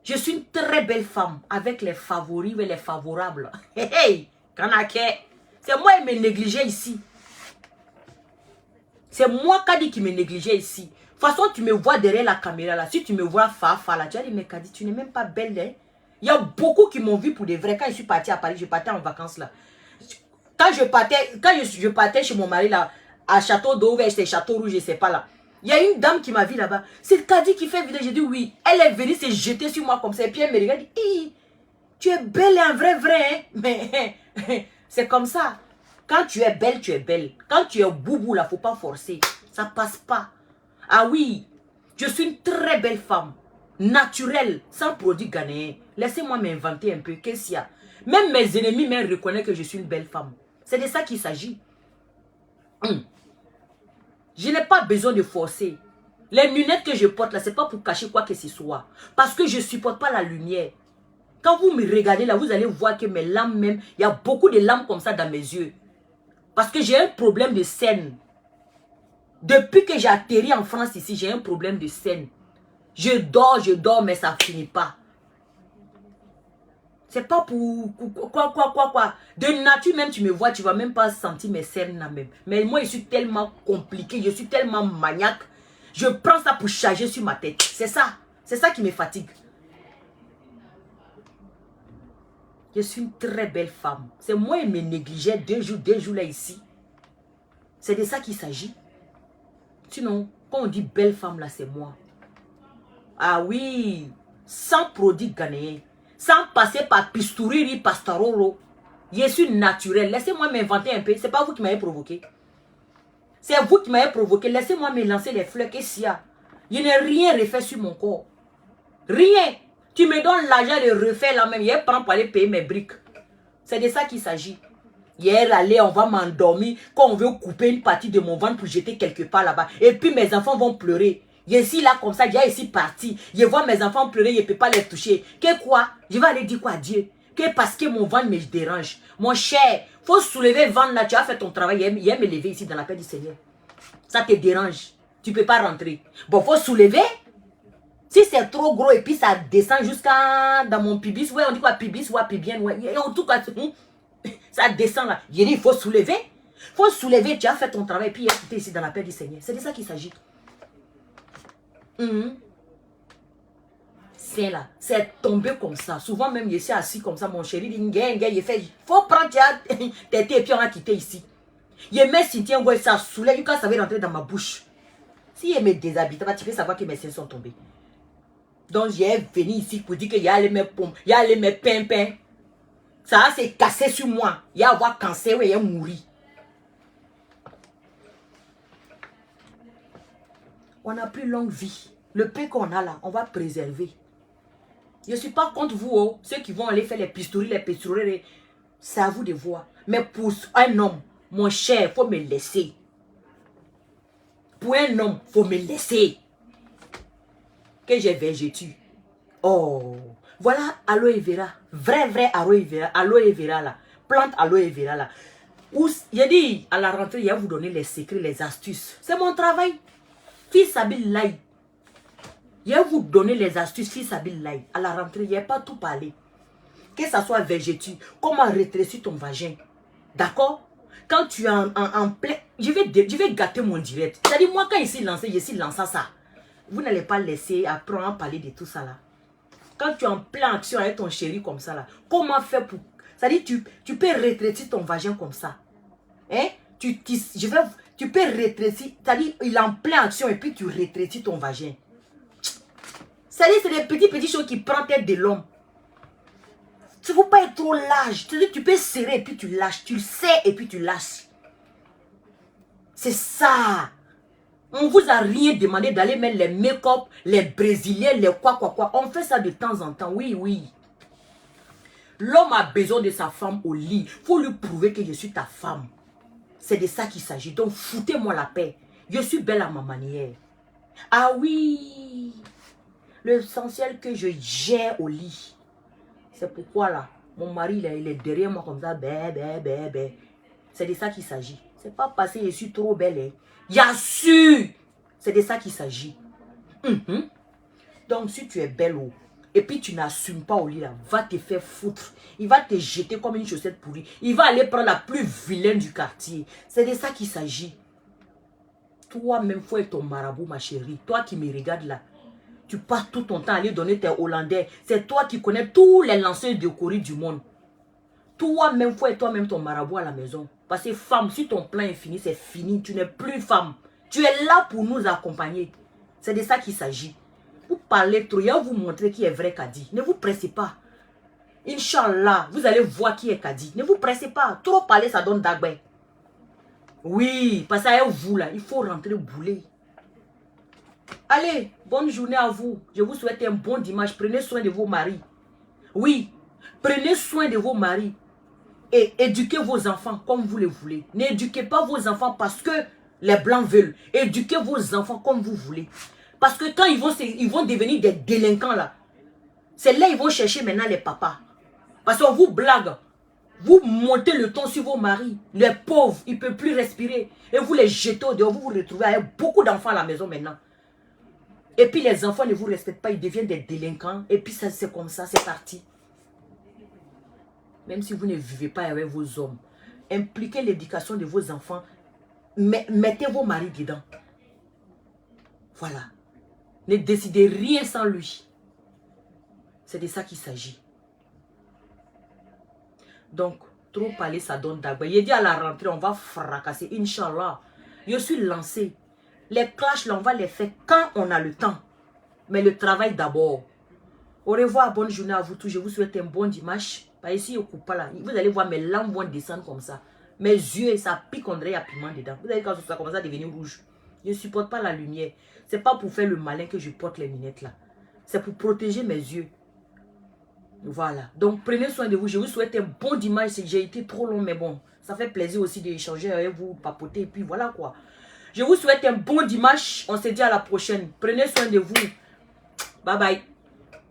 Je suis une très belle femme avec les favoris et les favorables. Hey, c'est moi qui me négligeais ici. C'est moi qui me négligeais ici. De toute façon, tu me vois derrière la caméra là. Si tu me vois fa là, tu as dit, mais Kadi, tu n'es même pas belle. Hein? Il y a beaucoup qui m'ont vu pour de vrai. Quand je suis partie à Paris, je partais en vacances là. Quand je partais chez mon mari là, à Château d'Eau, c'était Château Rouge, je sais pas là. Il y a une dame qui m'a vu là-bas. C'est Kadi qui fait vidéo. J'ai dit oui. Elle est venue se jeter sur moi comme ça. Et puis elle me regarde. Hi, tu es belle et un vrai, hein. Mais c'est comme ça. Quand tu es belle, tu es belle. Quand tu es boubou, là, faut pas forcer. Ça passe pas. Ah oui, je suis une très belle femme. Naturelle, sans produit ghanéen. Laissez-moi m'inventer un peu. Qu'est-ce qu'il y a? Même mes ennemis me reconnaissent que je suis une belle femme. C'est de ça qu'il s'agit. Je n'ai pas besoin de forcer. Les lunettes que je porte là, ce n'est pas pour cacher quoi que ce soit. Parce que je ne supporte pas la lumière. Quand vous me regardez là, vous allez voir que mes lames même, il y a beaucoup de lames comme ça dans mes yeux. Parce que j'ai un problème de scène. Depuis que j'ai atterri en France ici, j'ai un problème de scène. Je dors, mais ça ne finit pas. C'est pas pour quoi. De nature même, tu me vois, tu ne vas même pas sentir mes scènes là même. Mais moi, je suis tellement compliqué, je suis tellement maniaque. Je prends ça pour charger sur ma tête. C'est ça qui me fatigue. Je suis une très belle femme. C'est moi qui me négligeais 2 jours là ici. C'est de ça qu'il s'agit. Sinon, quand on dit belle femme là, c'est moi. Ah oui, sans produit ghanéen. Sans passer par Pisturiri, Pastaroro. Je suis naturel. Laissez-moi m'inventer un peu. C'est pas vous qui m'avez provoqué. C'est vous qui m'avez provoqué. Laissez-moi me lancer les fleurs. Qu'est-ce qu'il y a? Je n'ai rien refait sur mon corps. Rien. Tu me donnes l'argent de refaire là même. Hier, prends pour aller payer mes briques. C'est de ça qu'il s'agit. Hier, allez, on va m'endormir. Quand on veut couper une partie de mon ventre pour jeter quelque part là-bas. Et puis mes enfants vont pleurer. Je suis là comme ça, j'ai ici parti. Je vois mes enfants pleurer, je ne peux pas les toucher. Que quoi? Je vais aller dire quoi à Dieu? Que parce que mon ventre me dérange. Mon cher, il faut soulever le ventre là. Tu as fait ton travail. Il y a me lever ici dans la paix du Seigneur. Ça te dérange. Tu ne peux pas rentrer. Bon, il faut soulever. Si c'est trop gros et puis ça descend jusqu'à dans mon pubis. Ouais, on dit quoi? Pubis, ouais, pubien, ouais. Et en tout cas, ça descend là. Je dis, il faut soulever. Il faut soulever. Tu as fait ton travail et puis tu es ici dans la paix du Seigneur. C'est de ça qu'il s'agit. C'est là, c'est tombé comme ça. Souvent même, je suis assis comme ça, mon chéri dit, il fait, faut prendre tes et puis on va quitter ici. Je mets Cynthia, ça soulève, quand ça va rentrer dans ma bouche. Si je me déshabille, tu peux savoir que mes seins sont tombés. Donc, j'ai venu ici pour dire qu'il y a les mes pommes, il y a les mes pimpins. Ça s'est cassé sur moi. Il y a avoir cancer, il y a mourir. On a plus longue vie. Le peu qu'on a là, on va préserver. Je ne suis pas contre vous, oh. Ceux qui vont aller faire les pistouris, c'est à vous de voir. Mais pour un homme, mon cher, il faut me laisser. Pour un homme, il faut me laisser. Que j'ai végétu. Oh, voilà aloe vera. Vrai aloe vera là. Plante aloe vera là. J'ai dit, à la rentrée, il va vous donner les secrets, les astuces. C'est mon travail. Fils Abillaï. Je vais vous donner les astuces, fils Abillaï. À la rentrée, il n'y a pas tout parlé. Que ça soit végétu, comment rétrécir ton vagin. D'accord? Quand tu es en plein... Je vais gâter mon direct. C'est-à-dire, moi, quand je suis lancé ça. Vous n'allez pas laisser après en parler de tout ça là. Quand tu es en pleine action avec ton chéri comme ça là, comment faire pour... C'est-à-dire, tu peux rétrécir ton vagin comme ça. Hein? Tu peux rétrécir, c'est-à-dire, il est en pleine action et puis tu rétrécis ton vagin. C'est-à-dire, c'est des petites choses qui prennent tête de l'homme. Il ne faut pas être trop large. C'est-à-dire, tu peux serrer et puis tu lâches. Tu le serres et puis tu lâches. C'est ça. On ne vous a rien demandé d'aller mettre les make-up, les brésiliens, les quoi. On fait ça de temps en temps, oui. L'homme a besoin de sa femme au lit. Il faut lui prouver que je suis ta femme. C'est de ça qu'il s'agit. Donc, foutez-moi la paix. Je suis belle à ma manière. Ah oui. L'essentiel que je gère au lit. C'est pourquoi là, mon mari, là, il est derrière moi comme ça. C'est de ça qu'il s'agit. C'est pas parce que je suis trop belle. Hein. Bien sûr. C'est de ça qu'il s'agit. Donc, si tu es belle et puis tu n'assumes pas au lit là, va te faire foutre. Il va te jeter comme une chaussette pourrie. Il va aller prendre la plus vilaine du quartier. C'est de ça qu'il s'agit. Toi-même, faut être ton marabout, ma chérie. Toi qui me regardes là. Tu passes tout ton temps à aller donner tes Hollandais. C'est toi qui connais tous les lanceurs de Corée du monde. Toi-même, faut être toi-même ton marabout à la maison. Parce que femme, si ton plan est fini, c'est fini. Tu n'es plus femme. Tu es là pour nous accompagner. C'est de ça qu'il s'agit. Vous parlez trop, il va vous montrer qui est vrai Kadi. Ne vous pressez pas. Inch'Allah, vous allez voir qui est Kadi. Ne vous pressez pas. Trop parler, ça donne d'agbe. Oui, parce que vous là, il faut rentrer bouler. Allez, bonne journée à vous. Je vous souhaite un bon dimanche. Prenez soin de vos maris. Oui, prenez soin de vos maris. Et éduquez vos enfants comme vous le voulez. N'éduquez pas vos enfants parce que les blancs veulent. Éduquez vos enfants comme vous voulez. Parce que quand ils vont devenir des délinquants là, c'est là qu'ils vont chercher maintenant les papas. Parce qu'on vous blague. Vous montez le ton sur vos maris. Les pauvres, ils ne peuvent plus respirer. Et vous les jetez au dehors. Vous vous retrouvez avec beaucoup d'enfants à la maison maintenant. Et puis les enfants ne vous respectent pas. Ils deviennent des délinquants. Et puis c'est comme ça, c'est parti. Même si vous ne vivez pas avec vos hommes, impliquez l'éducation de vos enfants. Mettez vos maris dedans. Voilà. Ne décidez rien sans lui. C'est de ça qu'il s'agit. Donc, trop parler, ça donne d'agba. Il dit à la rentrée, on va fracasser. Inch'Allah. Je suis lancé. Les clashs, là, on va les faire quand on a le temps. Mais le travail d'abord. Au revoir, bonne journée à vous tous. Je vous souhaite un bon dimanche. Par ici, au coupe là. Vous allez voir mes lampes vont descendre comme ça. Mes yeux, ça pique, on dirait il y a piment dedans. Vous allez quand ça commence à devenir rouge. Je ne supporte pas la lumière. C'est pas pour faire le malin que je porte les lunettes là. C'est pour protéger mes yeux. Voilà. Donc, prenez soin de vous. Je vous souhaite un bon dimanche. J'ai été trop long, mais bon. Ça fait plaisir aussi d'échanger avec vous, papoter. Et puis voilà quoi. Je vous souhaite un bon dimanche. On se dit à la prochaine. Prenez soin de vous. Bye bye.